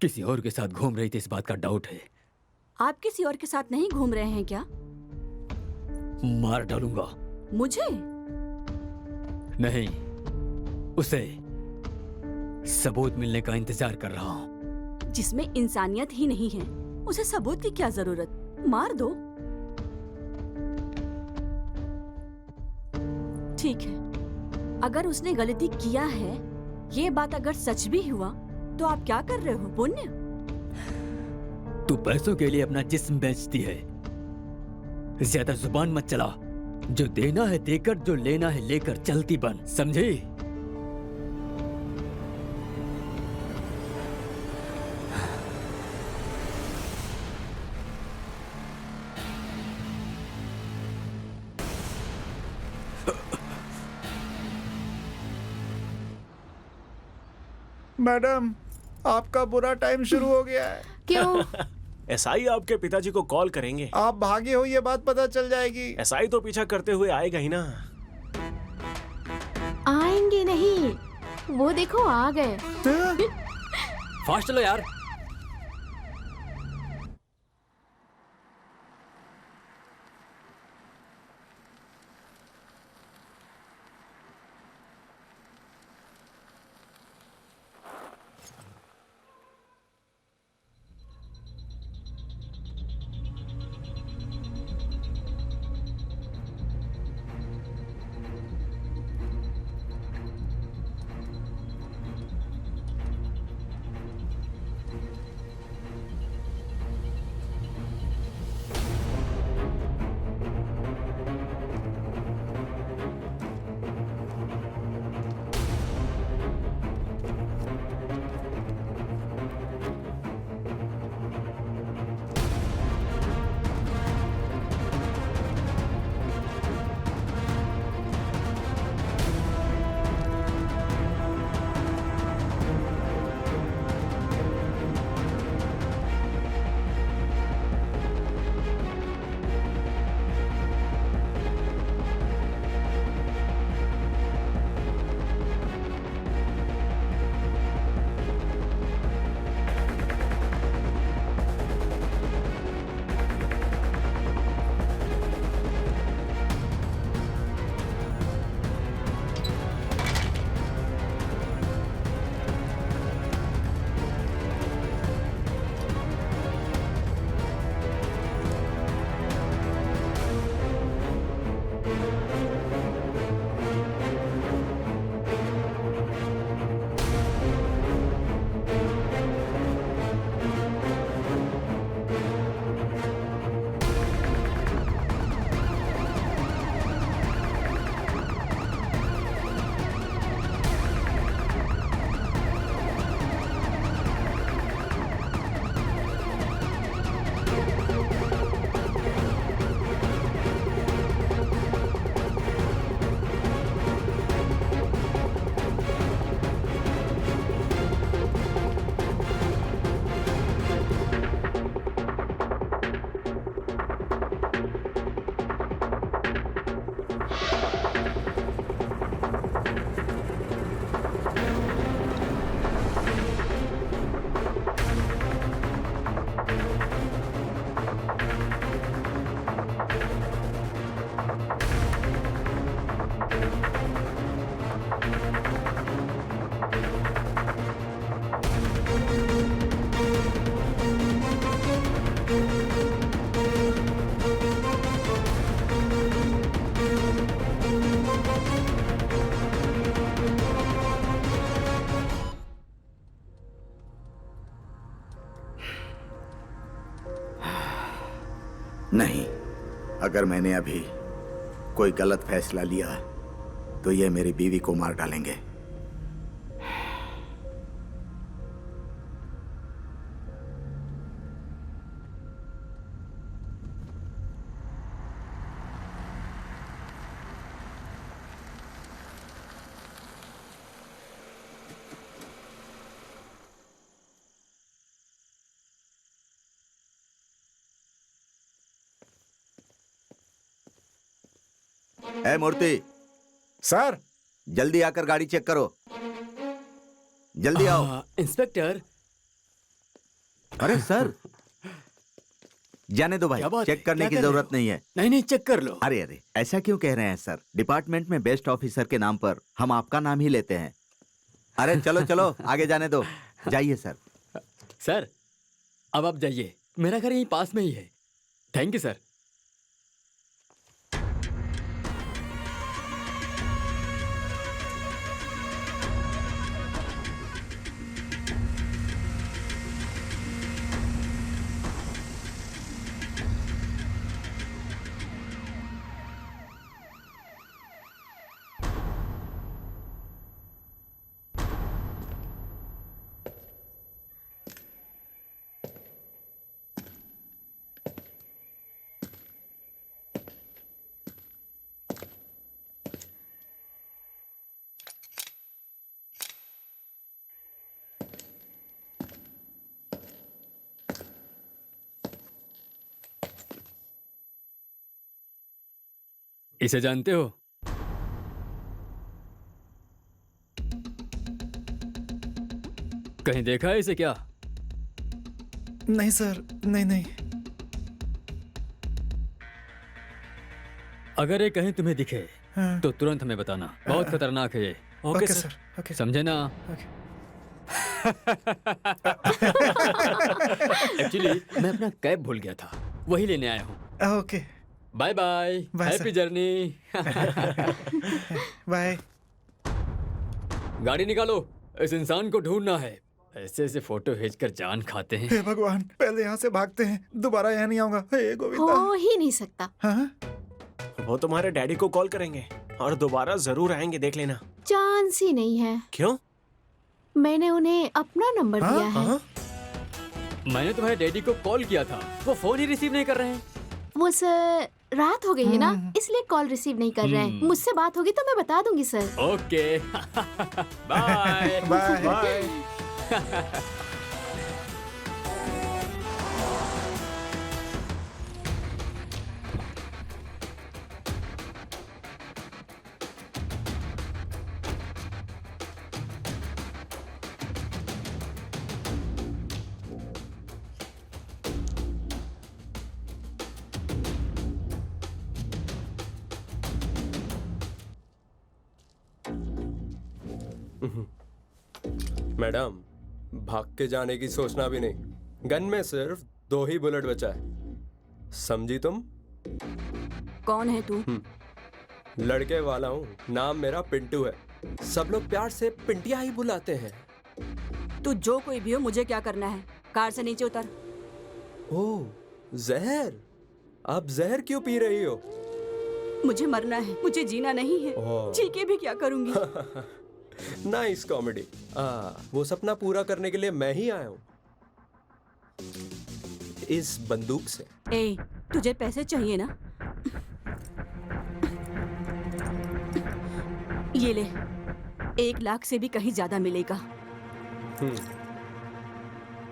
किसी और के साथ घूम रही थी, इस बात का डाउट है। आप किसी और के साथ नहीं घूम रहे हैं क्या? मार डालूंगा। मुझे? नहीं, उसे। सबूत मिलने का इंतजार कर रहा हूँ। जिसमें इंसानियत ही नहीं है, उसे सबूत की क्या जरूरत? मार दो। ठीक है, अगर उसने गलती किया है, ये बात अगर सच भी हुआ, तो आप क्या कर रहे हो? पुण्य? तू पैसों के लिए अपना जिस्म बेचती है। ज्यादा जुबान मत चला। जो देना है देकर, जो लेना है लेकर चलती बन, समझी? मैडम, आपका बुरा टाइम शुरू हो गया है। क्यों? एसआई आपके पिताजी को कॉल करेंगे। आप भागे हो, ये बात पता चल जाएगी। एसआई तो पीछा करते हुए आएगा ही ना। आएंगे नहीं, वो देखो आ गए। फास्ट चलो यार। नहीं, अगर मैंने अभी कोई गलत फैसला लिया तो ये मेरी बीवी को मार डालेंगे। ए मूर्ति, सर, जल्दी आकर गाड़ी चेक करो। जल्दी आओ। इंस्पेक्टर। अरे सर, जाने दो भाई, क्या बात चेक है? करने क्या की कर रहे जरूरत हो? नहीं है। नहीं नहीं, चेक कर लो। अरे अरे, ऐसा क्यों कह रहे हैं सर? डिपार्टमेंट में बेस्ट ऑफिसर के नाम पर हम आपका नाम ही लेते हैं। अरे चलो चलो, आगे जाने दो। जाइए सर। सर, अब आप जाइए, मेरा घर यहीं पास में ही है। Thank you sir. इसे जानते हो? कहीं देखा है इसे क्या? नहीं सर, नहीं नहीं। अगर ये कहीं तुम्हें दिखे हाँ। तो तुरंत हमें बताना, बहुत खतरनाक है ये, ओके सर। ओके। समझे ना? एक्चुअली मैं अपना कैब भूल गया था, वही लेने आया हूँ। Okay, bye bye, bye happy journey. Bye. गाड़ी निकालो, इस इंसान को ढूंढना है। ऐसे ऐसे फोटो भेजकर जान खाते हैं। हे भगवान, पहले यहाँ से भागते हैं, दोबारा यहाँ नहीं आऊंगा। हे गोविंदा। हो ही नहीं सकता। हाँ? वो तुम्हारे डैडी को कॉल करेंगे और दोबारा जरूर आएंगे, देख लेना। चांस ही नहीं है। क्यों? मैंने उन्हें अपना नंबर हाँ? दिया है। हाँ? मैंने तुम्हारे डैडी को कॉल किया था, वो फोन ही रिसीव नहीं कर रहे हैं। वो सर, रात हो गई है ना, इसलिए कॉल रिसीव नहीं कर रहे हैं। मुझसे बात होगी तो मैं बता दूंगी sir. Okay. Bye bye. Bye. Madam, भाग के जाने की सोचना भी नहीं। गन में सिर्फ 2 ही बुलेट बचा है, समझी तुम? कौन है तू? लड़के वाला हूँ, नाम मेरा पिंटू है। सब लोग प्यार से पिंटिया ही बुलाते हैं। तू जो कोई भी हो, मुझे क्या करना है? कार से नीचे उतर। ओह, जहर? आप जहर क्यों पी रही हो? मुझे मरना है, मुझे जीना नहीं है। ओह। जी के भी क्या करूंगी? Nice comedy. वो सपना पूरा करने के लिए मैं ही आया हूँ, इस बंदूक से। ए, तुझे पैसे चाहिए ना? ये ले, 1 लाख से भी कहीं ज्यादा मिलेगा।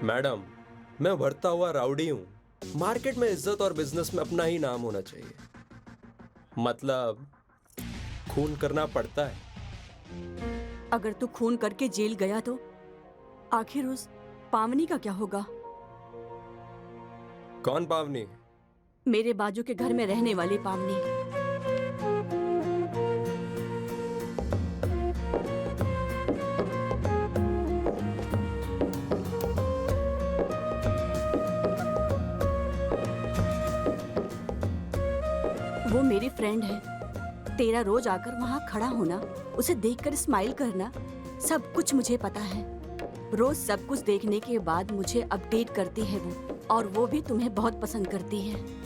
मैडम, मैं बढ़ता हुआ राउडी हूँ। मार्केट में इज्जत और बिजनेस में अपना ही नाम होना चाहिए। मतलब खून करना पड़ता है। अगर तू खून करके जेल गया तो आखिर उस पावनी का क्या होगा? कौन पावनी? मेरे बाजू के घर में रहने वाली पावनी। वो मेरी फ्रेंड है। तेरा रोज आकर वहाँ खड़ा होना, उसे देखकर स्माइल करना, सब कुछ मुझे पता है। रोज सब कुछ देखने के बाद मुझे अपडेट करती है वो, और वो भी तुम्हें बहुत पसंद करती है।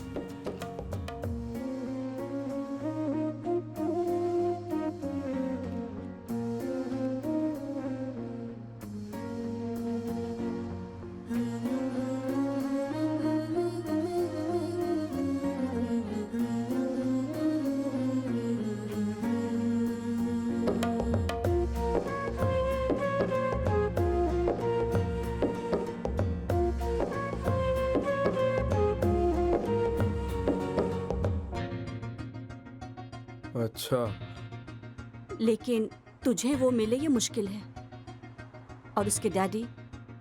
अच्छा, लेकिन तुझे वो मिले ये मुश्किल है। और उसके डैडी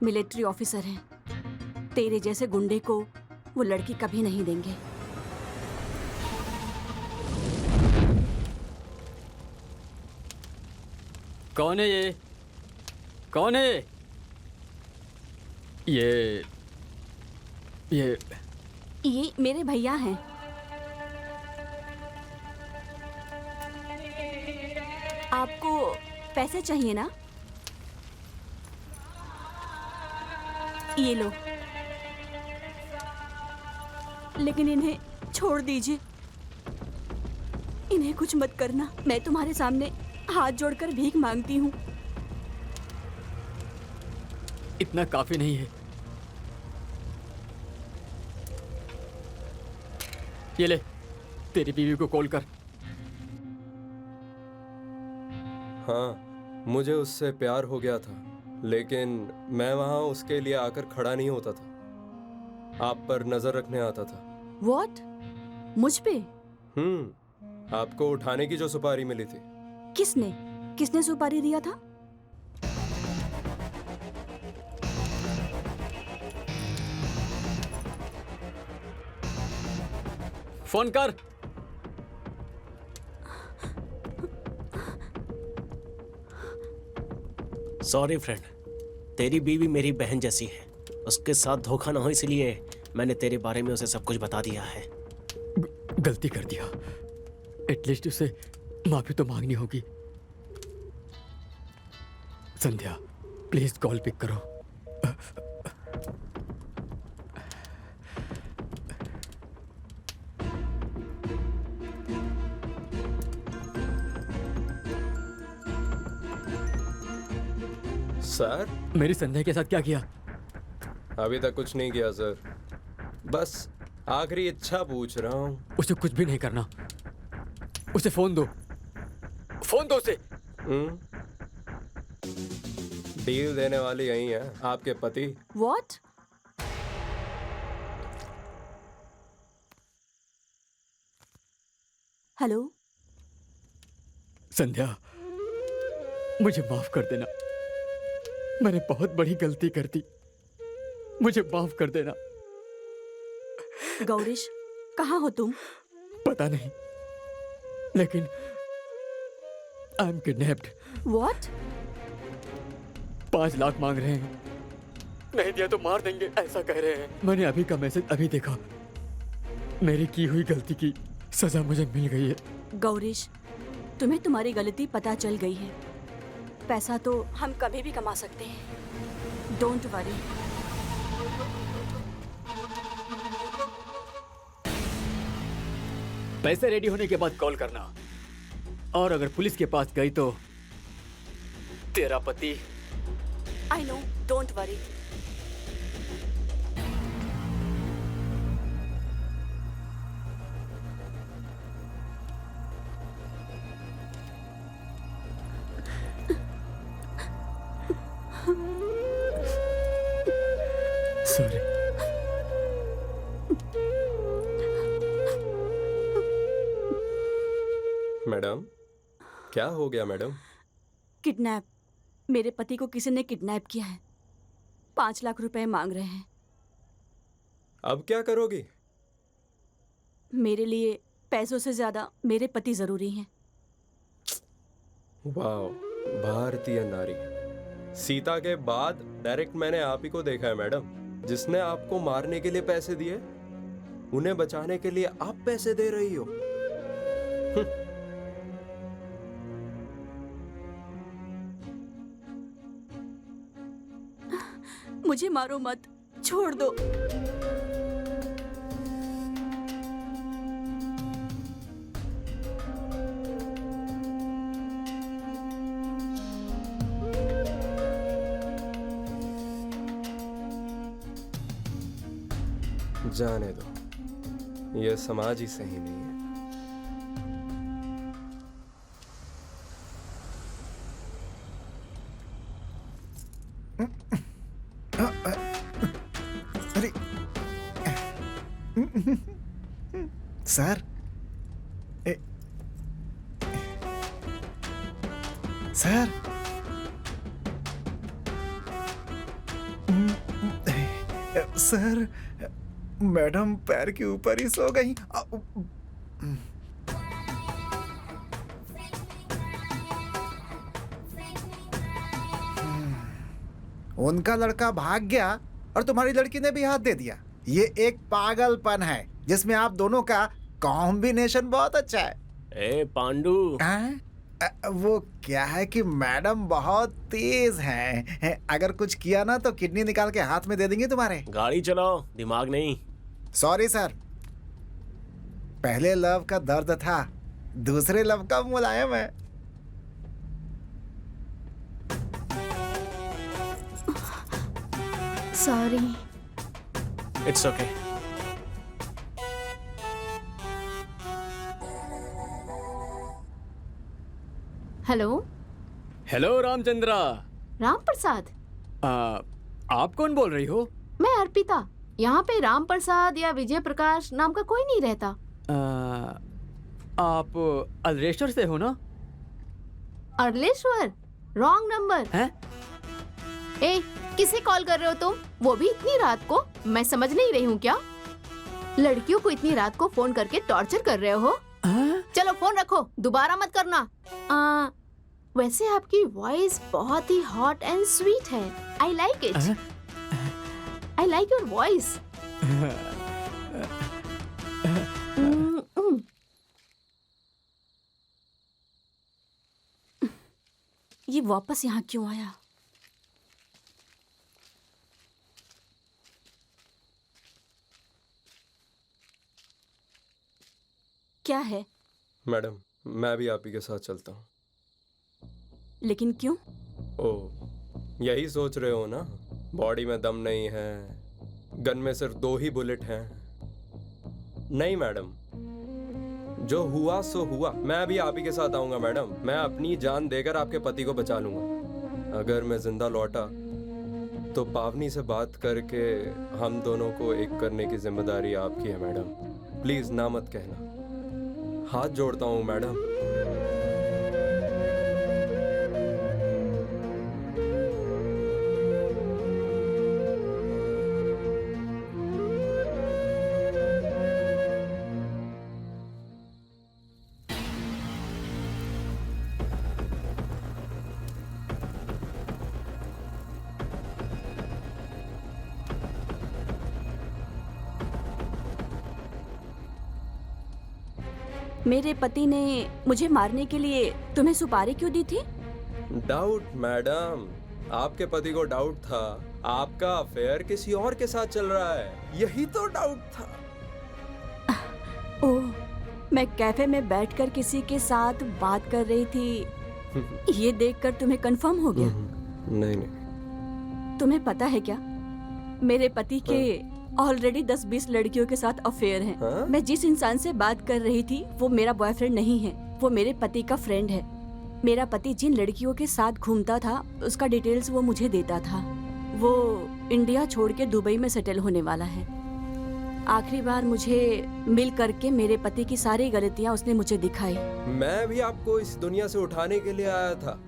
मिलिट्री ऑफिसर हैं। तेरे जैसे गुंडे को वो लड़की कभी नहीं देंगे। कौन है ये? कौन है ये? ये मेरे भैया हैं। आपको पैसे चाहिए ना? ये लो, लेकिन इन्हें छोड़ दीजिए। इन्हें कुछ मत करना। मैं तुम्हारे सामने हाथ जोड़कर भीख मांगती हूँ। इतना काफी नहीं है। ये ले, तेरी बीवी को कॉल कर। हाँ, मुझे उससे प्यार हो गया था, लेकिन मैं वहां उसके लिए आकर खड़ा नहीं होता था। आप पर नजर रखने आता था। What? मुझ पे? आपको उठाने की जो सुपारी मिली थी। किसने सुपारी दिया था? फोन कर। सॉरी फ्रेंड, तेरी बीवी मेरी बहन जैसी है, उसके साथ धोखा ना हो इसलिए मैंने तेरे बारे में उसे सब कुछ बता दिया है। गलती कर दिया, एटलीस्ट उसे माफी तो मांगनी होगी। संध्या प्लीज कॉल पिक करो। सर, मेरी संध्या के साथ क्या किया? अभी तक कुछ नहीं किया सर, बस आखिरी इच्छा पूछ रहा हूँ। उसे कुछ भी नहीं करना, उसे फोन दो, फोन दो उसे। डील देने वाली यही है, आपके पति। What? हेलो। संध्या मुझे माफ कर देना, मैंने बहुत बड़ी गलती कर दी, मुझे माफ कर देना। गौरीश, कहाँ हो तुम? पता नहीं, लेकिन I am kidnapped. What? 5 lakh मांग रहे हैं, नहीं दिया तो मार देंगे ऐसा कह रहे हैं। मैंने अभी का मैसेज अभी देखा, मेरी की हुई गलती की सजा मुझे मिल गई है। गौरीश, तुम्हें तुम्हारी गलती पता चल गई है। पैसा तो हम कभी भी कमा सकते हैं, डोंट वरी। पैसे रेडी होने के बाद कॉल करना, और अगर पुलिस के पास गई तो तेरा पति। I know, don't worry. Sorry. Madam, क्या हो गया मैडम? किडनैप। मेरे पति को किसी ने किडनैप किया है, 5 लाख रुपए मांग रहे हैं। अब क्या करोगी? मेरे लिए पैसों से ज्यादा मेरे पति जरूरी हैं। वाह, भारतीय नारी। सीता के बाद डायरेक्ट मैंने आप ही को देखा है मैडम, जिसने आपको मारने के लिए पैसे दिए, उन्हें बचाने के लिए आप पैसे दे रही हो। मुझे मारो मत, छोड़ दो। जाने दो, यह समाज ही सही नहीं है। अरे सर, सर, सर, मैडम पैर के ऊपर ही सो गई। उनका लड़का भाग गया और तुम्हारी लड़की ने भी हाथ दे दिया। ये एक पागलपन है जिसमें आप दोनों का कॉम्बिनेशन बहुत अच्छा है। ए पांडू, वो क्या है कि मैडम बहुत तेज हैं, अगर कुछ किया ना तो किडनी निकाल के हाथ में दे देंगे तुम्हारे। गाड़ी चलाओ, दिमाग नहीं। सॉरी सर, पहले लव का दर्द था, दूसरे लव का मुलायम है। Sorry. It's okay. Hello. Hello Ramchandra. Ram Prasad? आप कौन बोल रही हो? मैं अर्पिता। यहाँ पे राम प्रसाद या विजय प्रकाश नाम का कोई नहीं रहता। आप अल्रेश्वर से हो ना? अर्लेश्वर? रॉन्ग नंबर है? ए, किसे कॉल कर रहे हो तुम? वो भी इतनी रात को? मैं समझ नहीं रही हूँ क्या? लड़कियों को इतनी रात को फोन करके टॉर्चर कर रहे हो? चलो फोन रखो, दोबारा मत करना। वैसे आपकी वॉइस बहुत ही हॉट एंड स्वीट है। I like it. I like your voice. ये वापस यहाँ क्यों आया? क्या है? मैडम, मैं भी आप ही के साथ चलता हूँ। लेकिन क्यों? ओ, यही सोच रहे हो ना? बॉडी में दम नहीं है, गन में सिर्फ 2 ही बुलेट हैं। नहीं मैडम, जो हुआ सो हुआ। मैं भी आप ही के साथ आऊंगा मैडम। मैं अपनी जान देकर आपके पति को बचा लूंगा। अगर मैं जिंदा लौटा तो पावनी से बात करके हम दोनों को एक करने की जिम्मेदारी आपकी है मैडम। प्लीज ना मत कहना, हाथ जोड़ता हूँ मैडम। मेरे पति ने मुझे मारने के लिए तुम्हें सुपारी क्यों दी थी? डाउट मैडम, आपके पति को डाउट था आपका अफेयर किसी और के साथ चल रहा है, यही तो डाउट था। ओह, मैं कैफे में बैठकर किसी के साथ बात कर रही थी, ये देखकर तुम्हें कंफर्म हो गया? नहीं नहीं। तुम्हें पता है क्या, मेरे पति के ऑलरेडी 10-20 लड़कियों के साथ अफेयर है। हाँ? मैं जिस इंसान से बात कर रही थी वो मेरा बॉयफ्रेंड नहीं है, वो मेरे पति का फ्रेंड है। मेरा पति जिन लड़कियों के साथ घूमता था उसका डिटेल्स वो मुझे देता था। वो इंडिया छोड़ के दुबई में सेटल होने वाला है। आखिरी बार मुझे मिल करके मेरे पति की सारी गलतियां उसने मुझे दिखाई। मैं भी आपको इस दुनिया से उठाने के लिए आया था,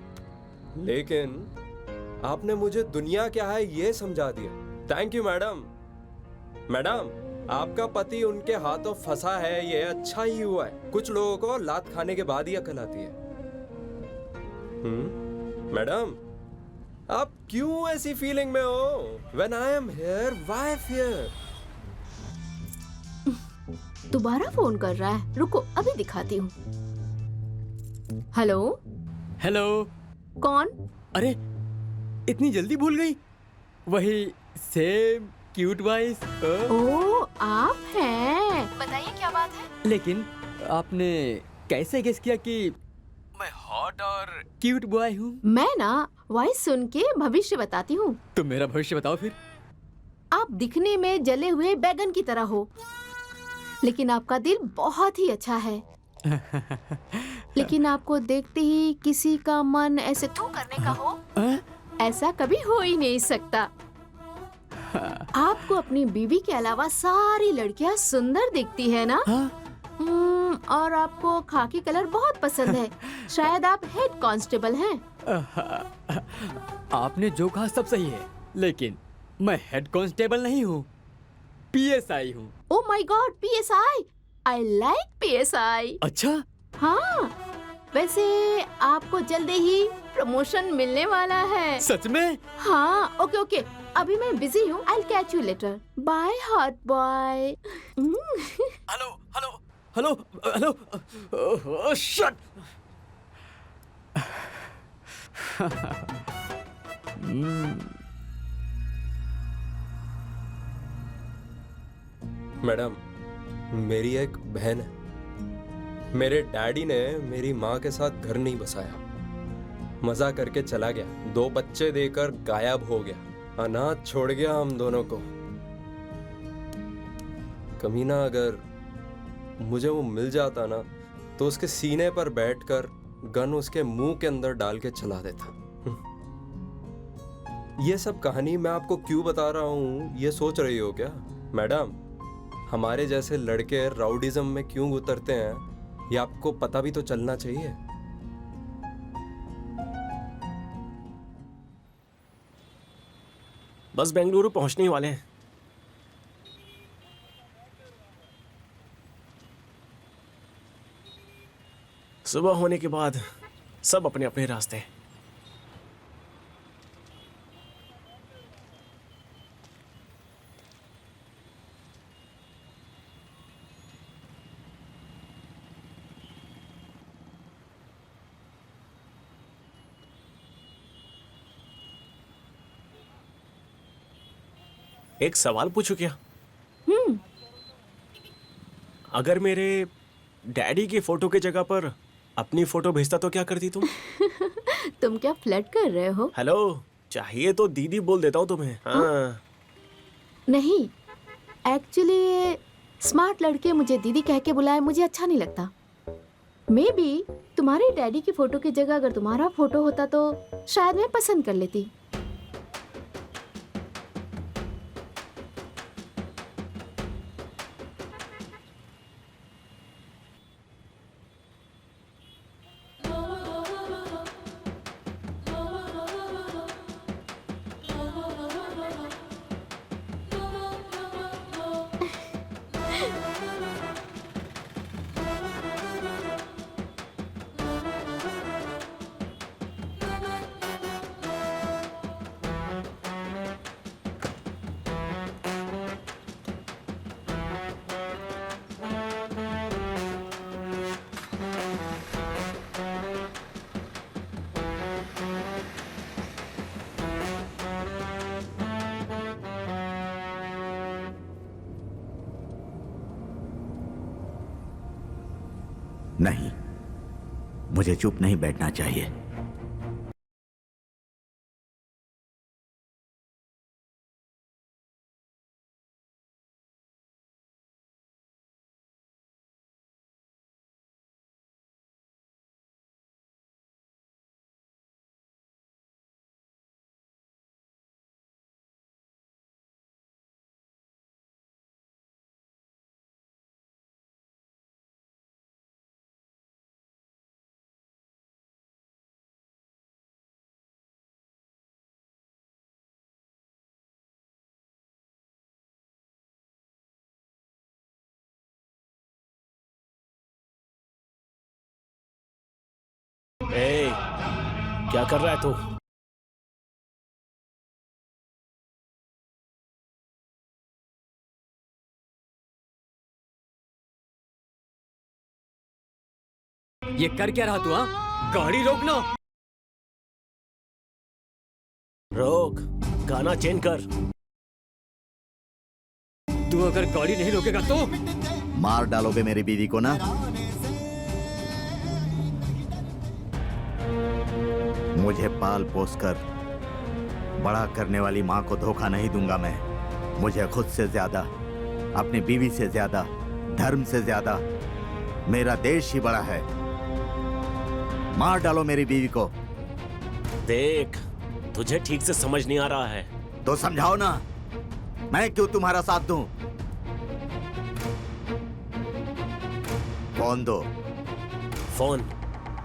लेकिन आपने मुझे दुनिया क्या है ये समझा दिया। Thank you madam. मैडम, आपका पति उनके हाथों फंसा है, ये अच्छा ही हुआ है। कुछ लोगों को लात खाने के बाद ही अकल आती है। मैडम, आप क्यों ऐसी फीलिंग में हो? When I am here, why fear? दोबारा फोन कर रहा है, रुको अभी दिखाती हूँ। हेलो। हेलो। कौन? अरे, इतनी जल्दी भूल गई? वही सेम क्यूट वॉइस। ओह, आप हैं। बताइए क्या बात है? लेकिन आपने कैसे गेस किया कि मैं हॉट और क्यूट बॉय हूँ? मैं ना वॉइस सुन के भविष्य बताती हूँ। तो मेरा भविष्य बताओ फिर। आप दिखने में जले हुए बैगन की तरह हो, लेकिन आपका दिल बहुत ही अच्छा है। लेकिन आपको देखते ही किसी का मन ऐसे थू करने का हो, ऐसा कभी हो ही नहीं सकता। आपको अपनी बीवी के अलावा सारी लड़कियां सुंदर दिखती है ना? और आपको खाकी कलर बहुत पसंद है। शायद आप हेड कांस्टेबल हैं। आपने जो कहा सब सही है, लेकिन मैं हेड कांस्टेबल नहीं हूँ, पीएसआई हूँ। Oh my God, PSI. I like PSI. अच्छा? हाँ, वैसे आपको जल्दी ही प्रमोशन मिलने वाला है। सच में? हाँ, ओके ओके, अभी मैं बिजी हूँ। I'll catch you later. Bye, hot boy. Hello hello hello hello. Shut. Madam, मेरी एक बहन है। मेरे डैडी ने मेरी माँ के साथ घर नहीं बसाया, मजा करके चला गया, 2 बच्चे देकर गायब हो गया, अनाथ छोड़ गया हम दोनों को। कमीना अगर मुझे वो मिल जाता ना तो उसके सीने पर बैठकर गन उसके मुंह के अंदर डाल के चला देता। ये सब कहानी मैं आपको क्यों बता रहा हूँ ये सोच रही हो क्या? मैडम, हमारे जैसे लड़के राउडिज्म में क्यों उतरते हैं ये आपको पता भी तो चलना चाहिए। बस बेंगलुरु पहुंचने ही वाले हैं। सुबह होने के बाद सब अपने अपने रास्ते। एक सवाल पूछूं क्या? अगर मेरे डैडी की फोटो की जगह पर अपनी फोटो भेजता तो क्या करती तुम? तुम क्या फ्लर्ट कर रहे हो? हेलो, चाहिए तो दीदी बोल देता हूँ तुम्हें। हाँ। नहीं, एक्चुअली स्मार्ट लड़के मुझे दीदी कह के बुलाए मुझे अच्छा नहीं लगता। मे बी तुम्हारे डैडी की फोटो की जगह अगर तुम्हारा फोटो होता तो शायद मैं पसंद कर लेती। नहीं, मुझे चुप नहीं बैठना चाहिए। ए, क्या कर रहा है तू? ये कर क्या रहा तू? हाँ, गाड़ी रोकना। रोक, गाना चेंज कर। तू अगर गाड़ी नहीं रोकेगा तो मार डालोगे मेरी बीवी को ना? मुझे पाल पोस कर बड़ा करने वाली मां को धोखा नहीं दूंगा मैं। मुझे खुद से ज्यादा, अपनी बीवी से ज्यादा, धर्म से ज्यादा मेरा देश ही बड़ा है। मार डालो मेरी बीवी को। देख, तुझे ठीक से समझ नहीं आ रहा है तो समझाओ ना, मैं क्यों तुम्हारा साथ दूं? फोन दो। फोन?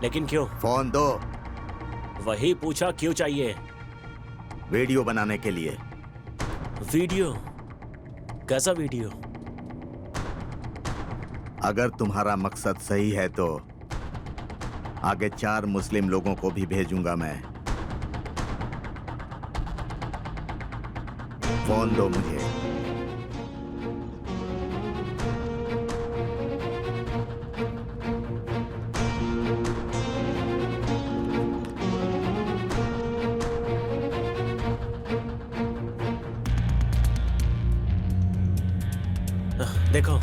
लेकिन क्यों? फोन दो। वही पूछा, क्यों चाहिए? वीडियो बनाने के लिए। वीडियो? कैसा वीडियो? अगर तुम्हारा मकसद सही है तो आगे 4 मुस्लिम लोगों को भी भेजूंगा मैं। फोन दो मुझे। देखो,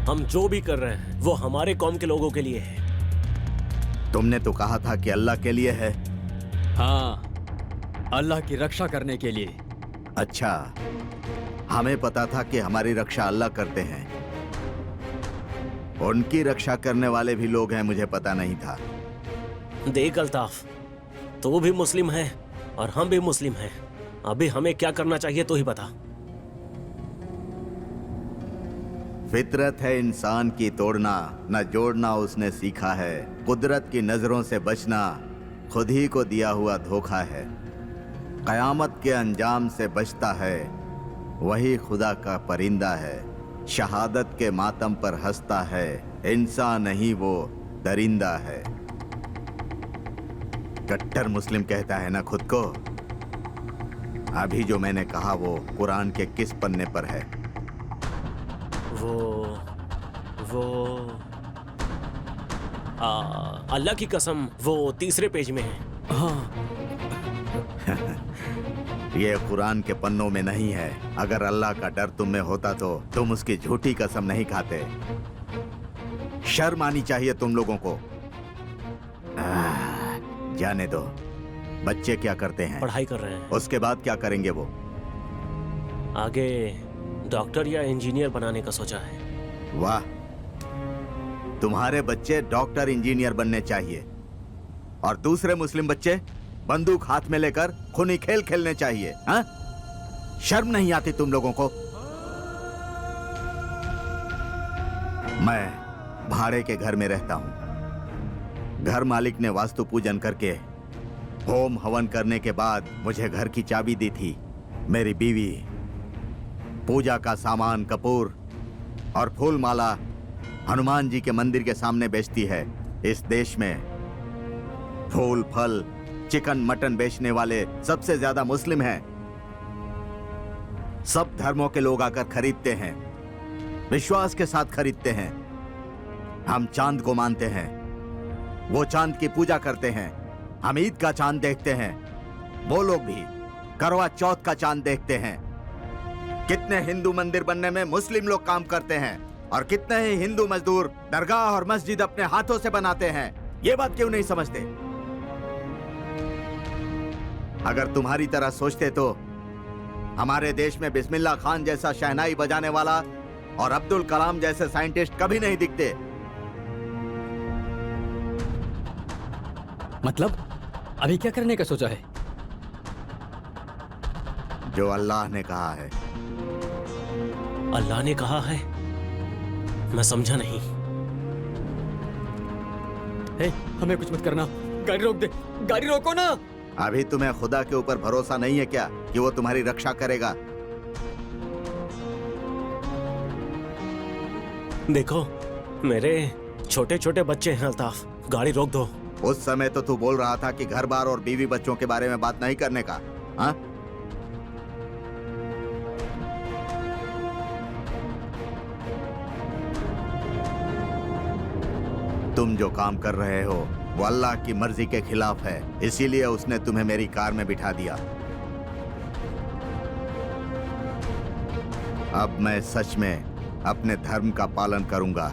हम जो भी कर रहे हैं वो हमारे कौम के लोगों के लिए है। तुमने तो कहा था कि अल्लाह के लिए है। हाँ, अल्लाह की रक्षा करने के लिए। अच्छा, हमें पता था कि हमारी रक्षा अल्लाह करते हैं। उनकी रक्षा करने वाले भी लोग हैं, मुझे पता नहीं था। देख अल्ताफ, तू भी मुस्लिम है और हम भी मुस्लिम हैं। अभी हमें क्या करना चाहिए तो ही बता। फितरत है इंसान की तोड़ना, न जोड़ना उसने सीखा है। कुदरत की नजरों से बचना खुद ही को दिया हुआ धोखा है। कयामत के अंजाम से बचता है वही खुदा का परिंदा है। शहादत के मातम पर हंसता है इंसान नहीं वो दरिंदा है। कट्टर मुस्लिम कहता है ना खुद को। अभी जो मैंने कहा वो कुरान के किस पन्ने पर है? वो अल्लाह की कसम वो तीसरे पेज में है। हाँ, ये कुरान के पन्नों में नहीं है। अगर अल्लाह का डर तुम में होता तो तुम उसकी झूठी कसम नहीं खाते। शर्म आनी चाहिए तुम लोगों को। जाने दो। बच्चे क्या करते हैं? पढ़ाई कर रहे हैं। उसके बाद क्या करेंगे वो? आगे डॉक्टर या इंजीनियर बनाने का सोचा है। वाह, तुम्हारे बच्चे डॉक्टर इंजीनियर बनने चाहिए और दूसरे मुस्लिम बच्चे बंदूक हाथ में लेकर खूनी खेल खेलने चाहिए। हाँ? शर्म नहीं आती तुम लोगों को? मैं भाड़े के घर में रहता हूं। घर मालिक ने वास्तु पूजन करके होम हवन करने के बाद मुझे घर की चाबी दी थी। मेरी बीवी पूजा का सामान, कपूर और फूल माला हनुमान जी के मंदिर के सामने बेचती है। इस देश में फूल, फल, चिकन, मटन बेचने वाले सबसे ज्यादा मुस्लिम हैं। सब धर्मों के लोग आकर खरीदते हैं, विश्वास के साथ खरीदते हैं। हम चांद को मानते हैं, वो चांद की पूजा करते हैं। हम ईद का चांद देखते हैं, वो लोग भी करवा चौथ का चांद देखते हैं। कितने हिंदू मंदिर बनने में मुस्लिम लोग काम करते हैं और कितने ही हिंदू मजदूर दरगाह और मस्जिद अपने हाथों से बनाते हैं। ये बात क्यों नहीं समझते? अगर तुम्हारी तरह सोचते तो हमारे देश में बिस्मिल्लाह खान जैसा शहनाई बजाने वाला और अब्दुल कलाम जैसे साइंटिस्ट कभी नहीं दिखते। मतलब अभी क्या करने का सोचा है? जो अल्लाह ने कहा है। अल्लाह ने कहा है? मैं समझा नहीं। हे, हमें कुछ मत करना। गाड़ी रोक दे, गाड़ी रोको ना। अभी तुम्हें खुदा के ऊपर भरोसा नहीं है क्या कि वो तुम्हारी रक्षा करेगा? देखो, मेरे छोटे छोटे बच्चे हैं अल्ताफ, गाड़ी रोक दो। उस समय तो तू बोल रहा था कि घर बार और बीवी बच्चों के बारे में बात नहीं करने का। हाँ? तुम जो काम कर रहे हो वो अल्लाह की मर्जी के खिलाफ है, इसीलिए उसने तुम्हें मेरी कार में बिठा दिया। अब मैं सच में अपने धर्म का पालन करूंगा।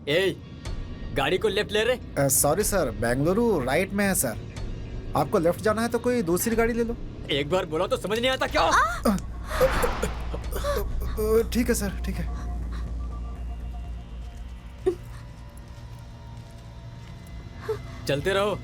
ए, गाड़ी को लेफ्ट ले रहे। सॉरी सर, बेंगलुरु राइट में है सर। आपको लेफ्ट जाना है तो कोई दूसरी गाड़ी ले लो। एक बार बोला तो समझ नहीं आता क्या? ठीक है सर, ठीक है। चलते रहो।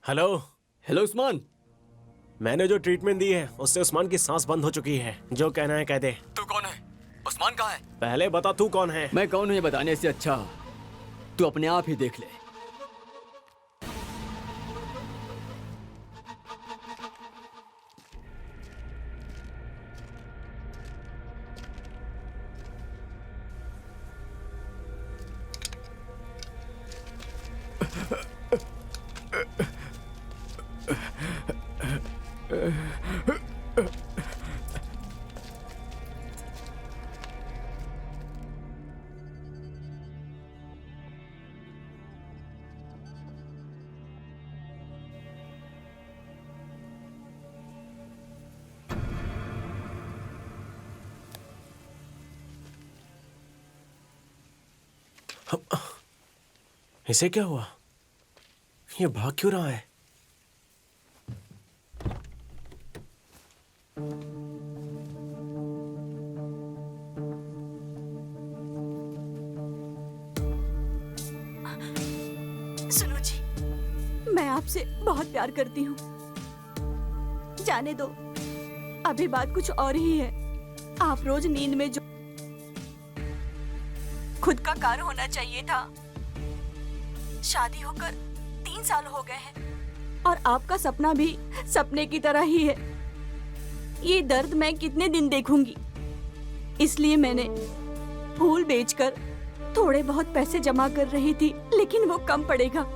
हेलो। हेलो उस्मान। मैंने जो ट्रीटमेंट दी है उससे उस्मान की सांस बंद हो चुकी है। जो कहना है कह दे। तू कौन है? उस्मान कहाँ है? पहले बता तू कौन है। मैं कौन हूँ ये बताने से अच्छा तू अपने आप ही देख ले। इसे क्या हुआ? ये भाग क्यों रहा है? सुनो जी, मैं आपसे बहुत प्यार करती हूँ। जाने दो, अभी बात कुछ और ही है। आप रोज नींद में जो खुद का कार होना चाहिए था, शादी होकर 3 साल हो गए हैं और आपका सपना भी सपने की तरह ही है। ये दर्द मैं कितने दिन देखूंगी? इसलिए मैंने फूल बेचकर थोड़े बहुत पैसे जमा कर रही थी, लेकिन वो कम पड़ेगा,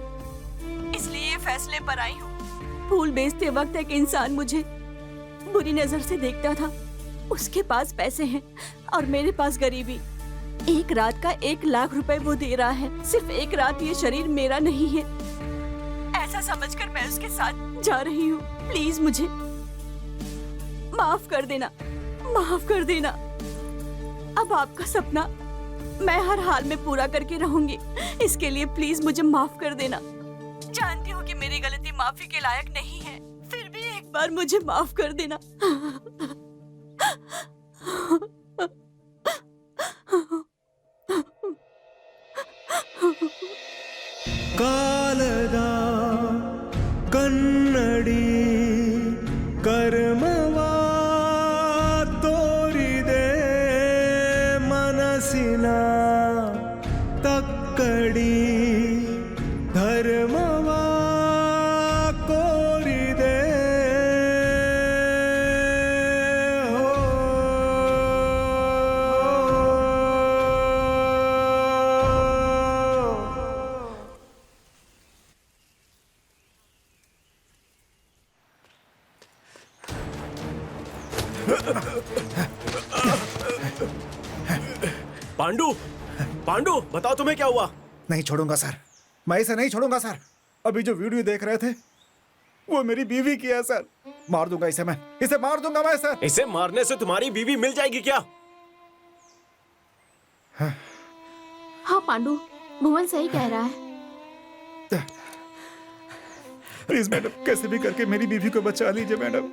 इसलिए ये फैसले पर आई हूँ। फूल बेचते वक्त एक इंसान मुझे बुरी नजर से देखता था। उसके पास पैसे हैं और मेरे पास गरीबी। एक रात का 1 लाख रुपए वो दे रहा है। सिर्फ एक रात। ये शरीर मेरा नहीं है, ऐसा समझकर मैं उसके साथ जा रही हूँ। प्लीज मुझे माफ कर देना, माफ कर देना। अब आपका सपना मैं हर हाल में पूरा करके रहूंगी। इसके लिए प्लीज मुझे माफ कर देना। जानती हूँ कि मेरी गलती माफी के लायक नहीं है, फिर भी एक बार मुझे माफ कर देना। ಕಾಲದ ಕನ್ನಡಿ ಕರ್ಮವ ತೋರಿದೆ ಮನಸ್ಸಿನ ತಕ್ಕಡಿ ಧರ್ಮವ ಕೋರಿದೆ पांडु, पांडु बताओ तुम्हें क्या हुआ? नहीं छोड़ूंगा सर, मैं इसे नहीं छोड़ूंगा सर। अभी जो वीडियो देख रहे थे वो मेरी बीवी की है सर। मार दूंगा इसे, मैं इसे मार दूंगा मैं सर। इसे मारने से तुम्हारी बीवी मिल जाएगी क्या? हाँ पांडु, भुवन सही कह रहा है। प्लीज मैडम, कैसे भी करके मेरी बीवी को बचा लीजिए मैडम।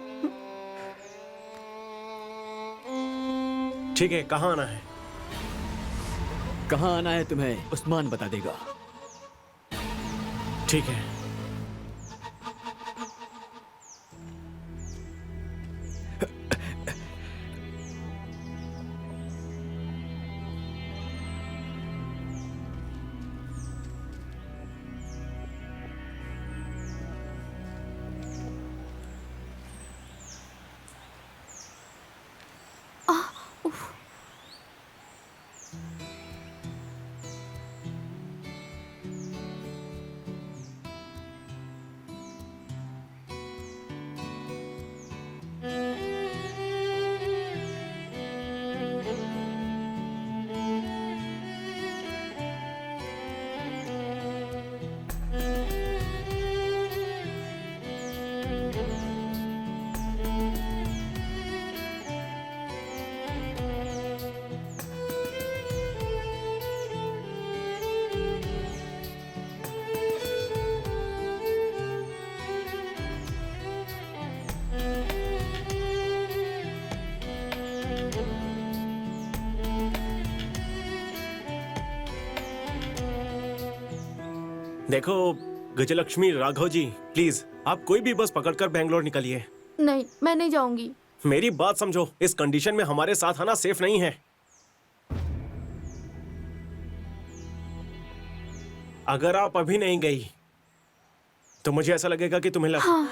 ठीक है, कहाँ आना है? कहाँ आना है तुम्हें उस्मान बता देगा। ठीक है। देखो, गजलक्ष्मी, राघव जी, प्लीज आप कोई भी बस पकड़कर बेंगलोर निकलिए। नहीं, मैं नहीं जाऊंगी। मेरी बात समझो, इस कंडीशन में हमारे साथ आना सेफ नहीं है। अगर आप अभी नहीं गई तो मुझे ऐसा लगेगा कि तुम्हें हाँ।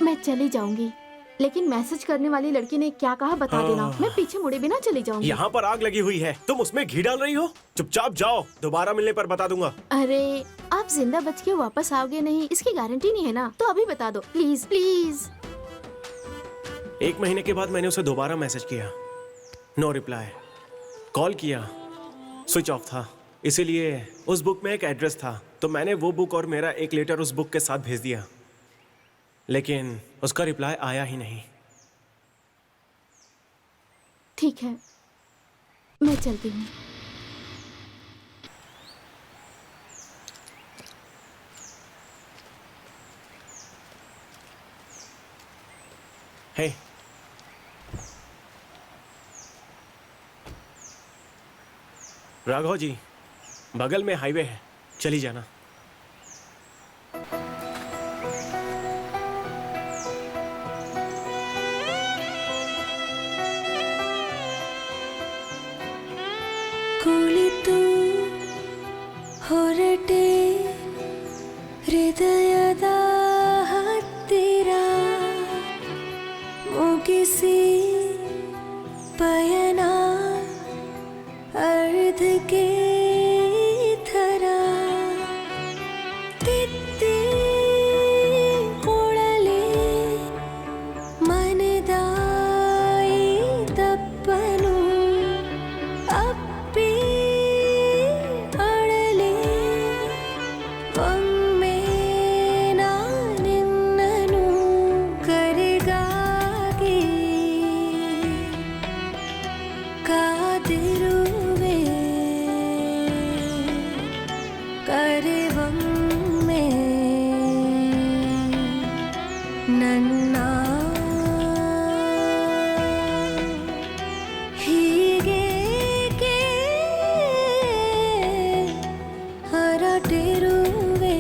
मैं चली जाऊंगी, लेकिन मैसेज करने वाली लड़की ने क्या कहा बता देना। मैं पीछे मुड़े बिना चली जाऊंगी। यहाँ पर आग लगी हुई है, तुम उसमें घी डाल रही हो। चुपचाप जाओ, दोबारा मिलने पर बता दूंगा। अरे आप जिंदा बच के वापस आओगे नहीं, इसकी गारंटी नहीं है ना, तो अभी बता दो प्लीज प्लीज। 1 महीने के बाद मैंने उसे दोबारा मैसेज किया, नो रिप्लाई। कॉल किया, स्विच ऑफ था। इसीलिए उस बुक में एक एड्रेस था, तो मैंने वो बुक और मेरा एक लेटर उस बुक के साथ भेज दिया, लेकिन उसका रिप्लाई आया ही नहीं। ठीक है, मैं चलती हूँ। हे, राघव जी, बगल में हाईवे है, चली जाना। ಕುಳಿತು ಹೊರಟೆ ಹೃದಯದ ಹತ್ತಿರ ಮುಗಿಸಿ ಪಯಣ ಅರ್ಧಕ್ಕೆ ಥರ ತಿತ್ತಿ ಕೊಳಲೆ ಮನದಾಯಿ ತಪ್ಪನು ಅಪ್ಪಿ ಅಳಲೆ ಒಮ್ಮೆ ನಾನಿನ್ನನು ಕರೆಗಾಗಿ ಕಾದಿರುವೆ ಕರೆವೊಮ್ಮೆ ನನ್ನ ಹೀಗೇಕೆ ಹೊರಟಿರುವೆ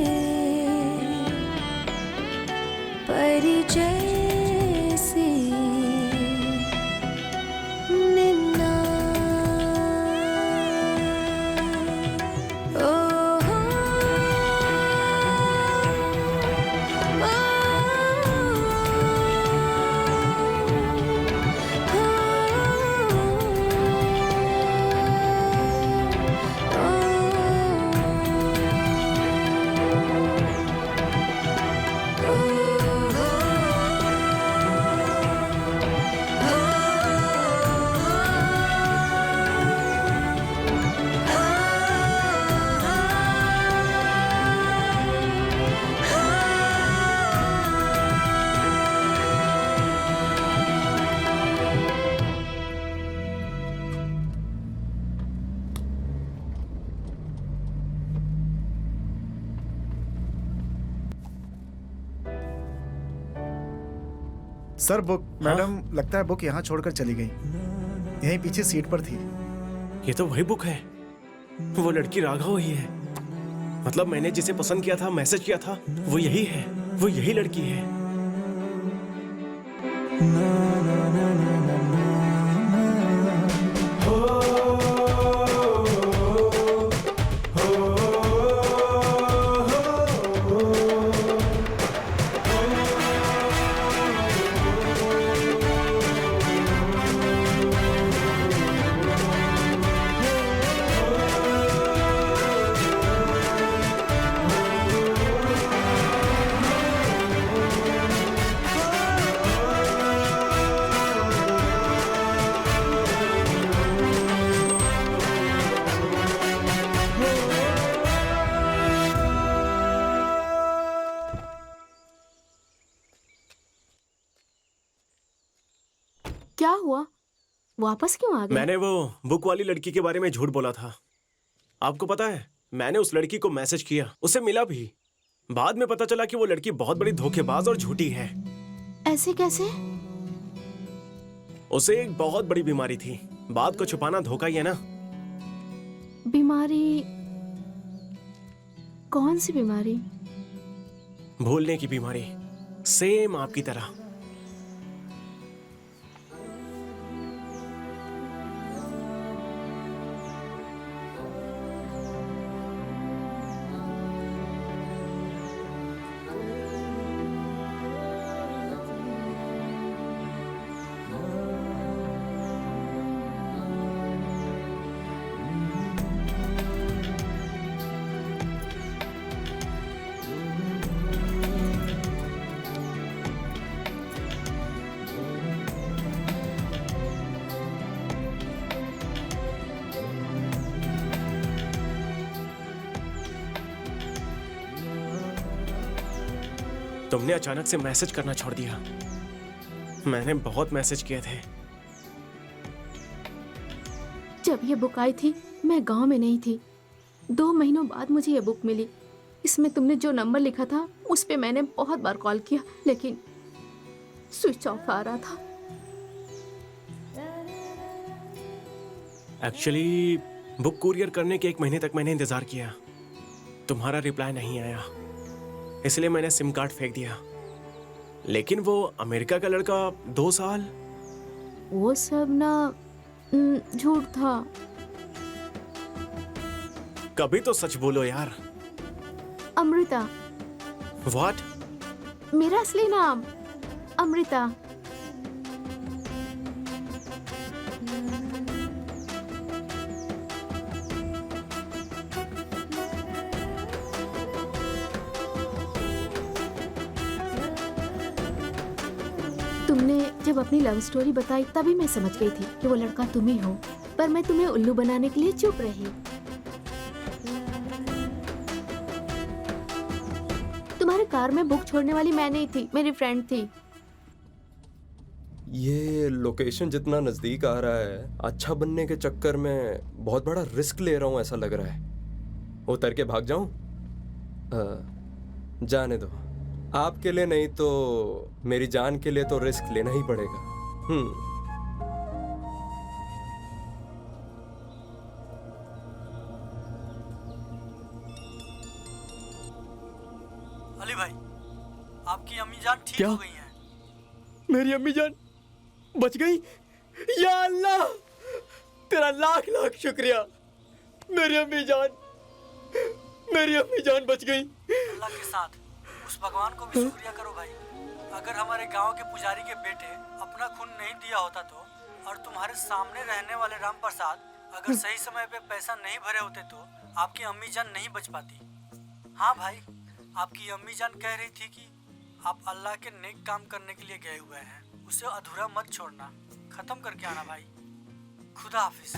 ಪರಿಚಯಿಸಿ ನಿನ್ನ ಓಹೋ सर बुक। मैडम लगता है बुक यहाँ छोड़कर चली गई, यहीं पीछे सीट पर थी। ये तो वही बुक है, वो लड़की राघव ही है। मतलब मैंने जिसे पसंद किया था, मैसेज किया था, वो यही है, वो यही लड़की है। क्या हुआ, वापस क्यों आ गए? मैंने वो बुक वाली लड़की के बारे में झूठ बोला था। आपको पता है, मैंने उस लड़की को मैसेज किया, उसे मिला भी। बाद में पता चला कि वो लड़की बहुत बड़ी धोखेबाज और झूठी है। ऐसे कैसे? उसे एक बहुत बड़ी बीमारी थी। बात को छुपाना धोखा ही है ना। बीमारी? कौन सी बीमारी? भूलने की बीमारी, सेम आपकी तरह। तुमने अचानक से मैसेज करना छोड़ दिया। मैंने बहुत मैसेज किए थे। जब ये बुक आई थी मैं गांव में नहीं थी। 2 महीनों बाद मुझे ये बुक मिली। इसमें तुमने जो नंबर लिखा था उस पे मैंने बहुत बार कॉल किया, लेकिन स्विच ऑफ आ रहा था। एक्चुअली बुक कुरियर करने के 1 महीने तक मैंने इंतजार किया। तुम्हारा रिप्लाई नहीं आया, इसलिए मैंने सिम कार्ड फेंक दिया। लेकिन वो अमेरिका का लड़का 2 साल, वो सब ना झूठ था। कभी तो सच बोलो यार। अमृता। व्हाट? मेरा असली नाम अमृता। तुमने जब अपनी लव स्टोरी बताई तभी मैं समझ गई थी कि वो लड़का तुम ही हो, पर मैं तुम्हें उल्लू बनाने के लिए चुप रही। तुम्हारे कार में बुक छोड़ने वाली मैं नहीं थी, मेरी फ्रेंड थी। ये लोकेशन जितना नजदीक आ रहा है, अच्छा बनने के चक्कर में बहुत बड़ा रिस्क ले रहा हूं ऐसा लग रहा है। उतर के भाग जाऊं? जाने दो। आपके लिए नहीं तो मेरी जान के लिए तो रिस्क लेना ही पड़ेगा। अली भाई, आपकी अम्मी जान ठीक हो गई हैं। मेरी अम्मी जान बच गई? या अल्लाह, तेरा लाख लाख शुक्रिया। मेरी अम्मी जान बच गई। अल्लाह के साथ उस भगवान को भी शुक्रिया करो भाई। अगर हमारे गांव के पुजारी के बेटे अपना खून नहीं दिया होता तो, और तुम्हारे सामने रहने वाले राम प्रसाद अगर सही समय पे पैसा नहीं भरे होते तो आपकी अम्मी जान नहीं बच पाती। हाँ भाई, आपकी अम्मी जान कह रही थी कि आप अल्लाह के नेक काम करने के लिए गए हुए हैं, उसे अधूरा मत छोड़ना, खत्म करके आना भाई। खुदा हाफिज।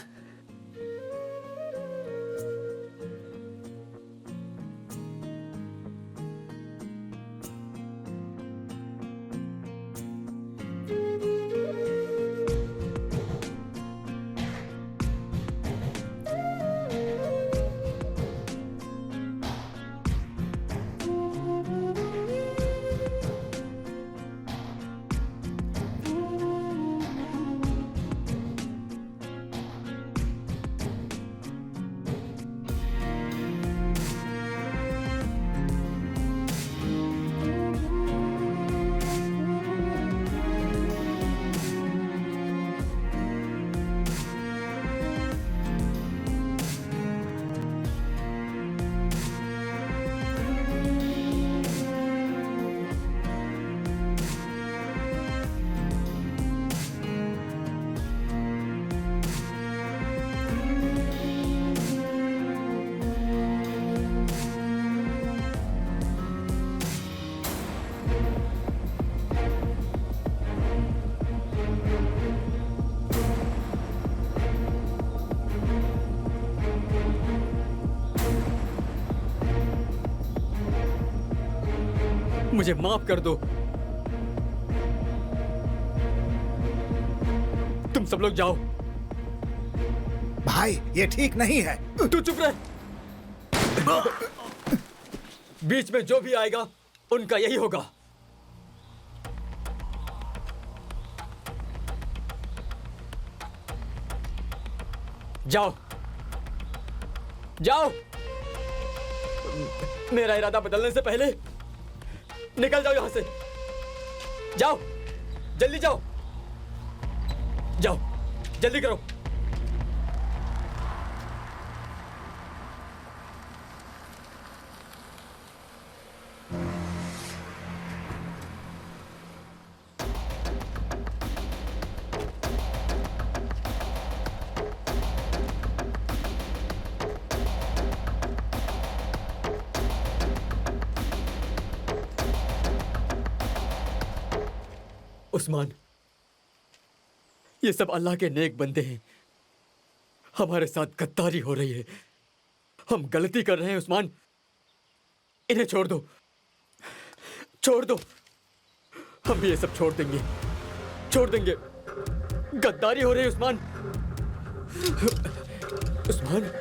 मुझे माफ कर दो। तुम सब लोग जाओ। भाई ये ठीक नहीं है। तू चुप रह। बीच में जो भी आएगा उनका यही होगा। जाओ। जाओ। मेरा इरादा बदलने से पहले निकल जाओ यहां से। जाओ, जल्दी जाओ, जाओ, जल्दी करो। उस्मान, ये सब अल्लाह के नेक बंदे हैं। हमारे साथ गद्दारी हो रही है। हम गलती कर रहे हैं उस्मान। इन्हें छोड़ दो, छोड़ दो। हम भी ये सब छोड़ देंगे, छोड़ देंगे। गद्दारी हो रही है उस्मान। उस्मान,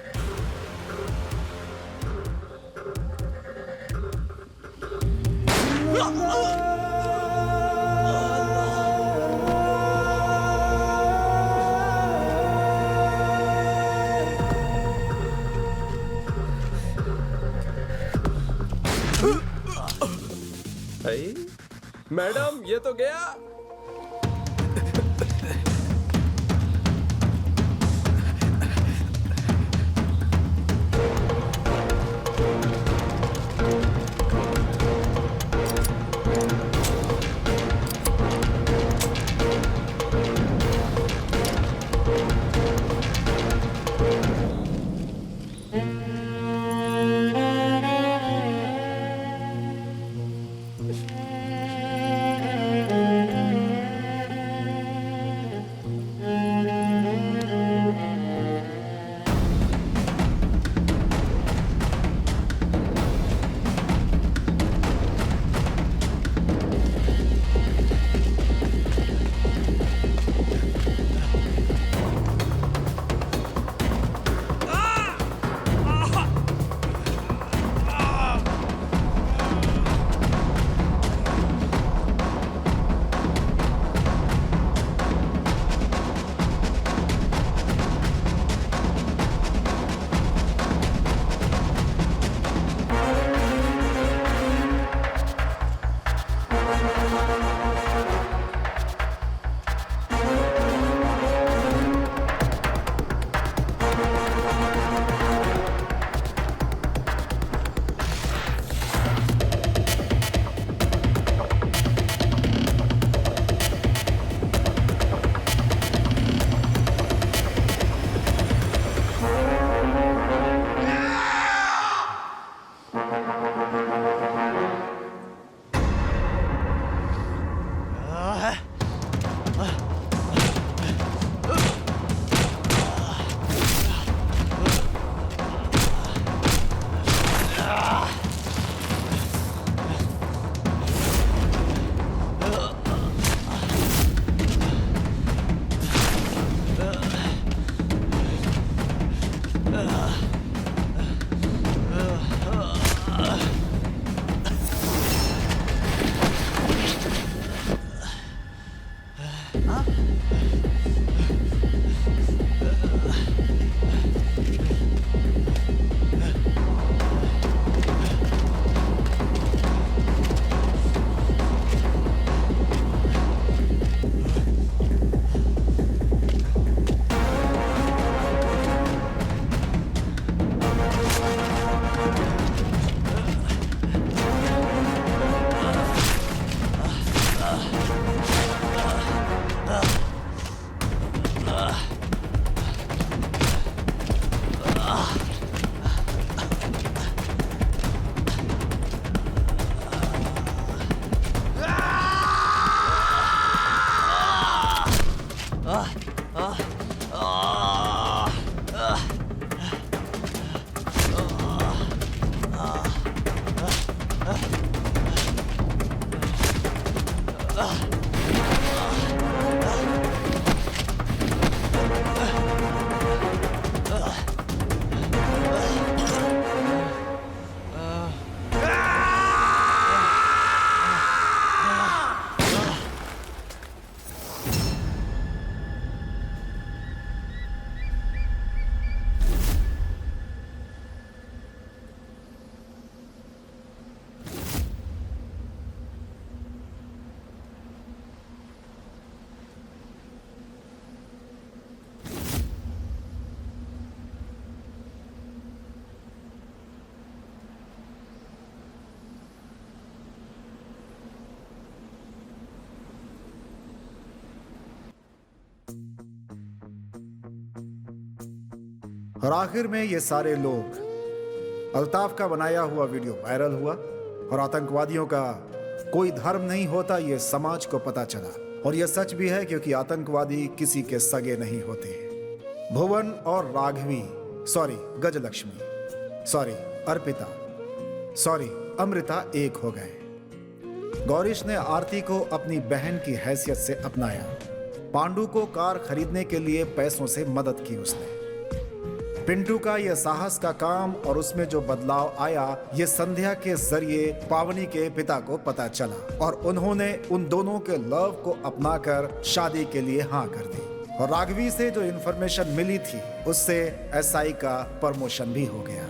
मैडम ये तो गया। और आखिर में ये सारे लोग, अल्ताफ का बनाया हुआ वीडियो वायरल हुआ और आतंकवादियों का कोई धर्म नहीं होता ये समाज को पता चला। और यह सच भी है क्योंकि आतंकवादी किसी के सगे नहीं होते। भुवन और Raghavi, sorry Gajalakshmi, sorry Arpita, sorry Amrita एक हो गए। गौरीश ने आरती को अपनी बहन की हैसियत से अपनाया। पांडु को कार खरीदने के लिए पैसों से मदद की उसने। पिंटू का यह साहस का काम और उसमें जो बदलाव आया ये संध्या के जरिए पावनी के पिता को पता चला और उन्होंने उन दोनों के लव को अपनाकर शादी के लिए हाँ कर दी। और राघवी से जो इन्फॉर्मेशन मिली थी उससे एसआई का प्रमोशन भी हो गया।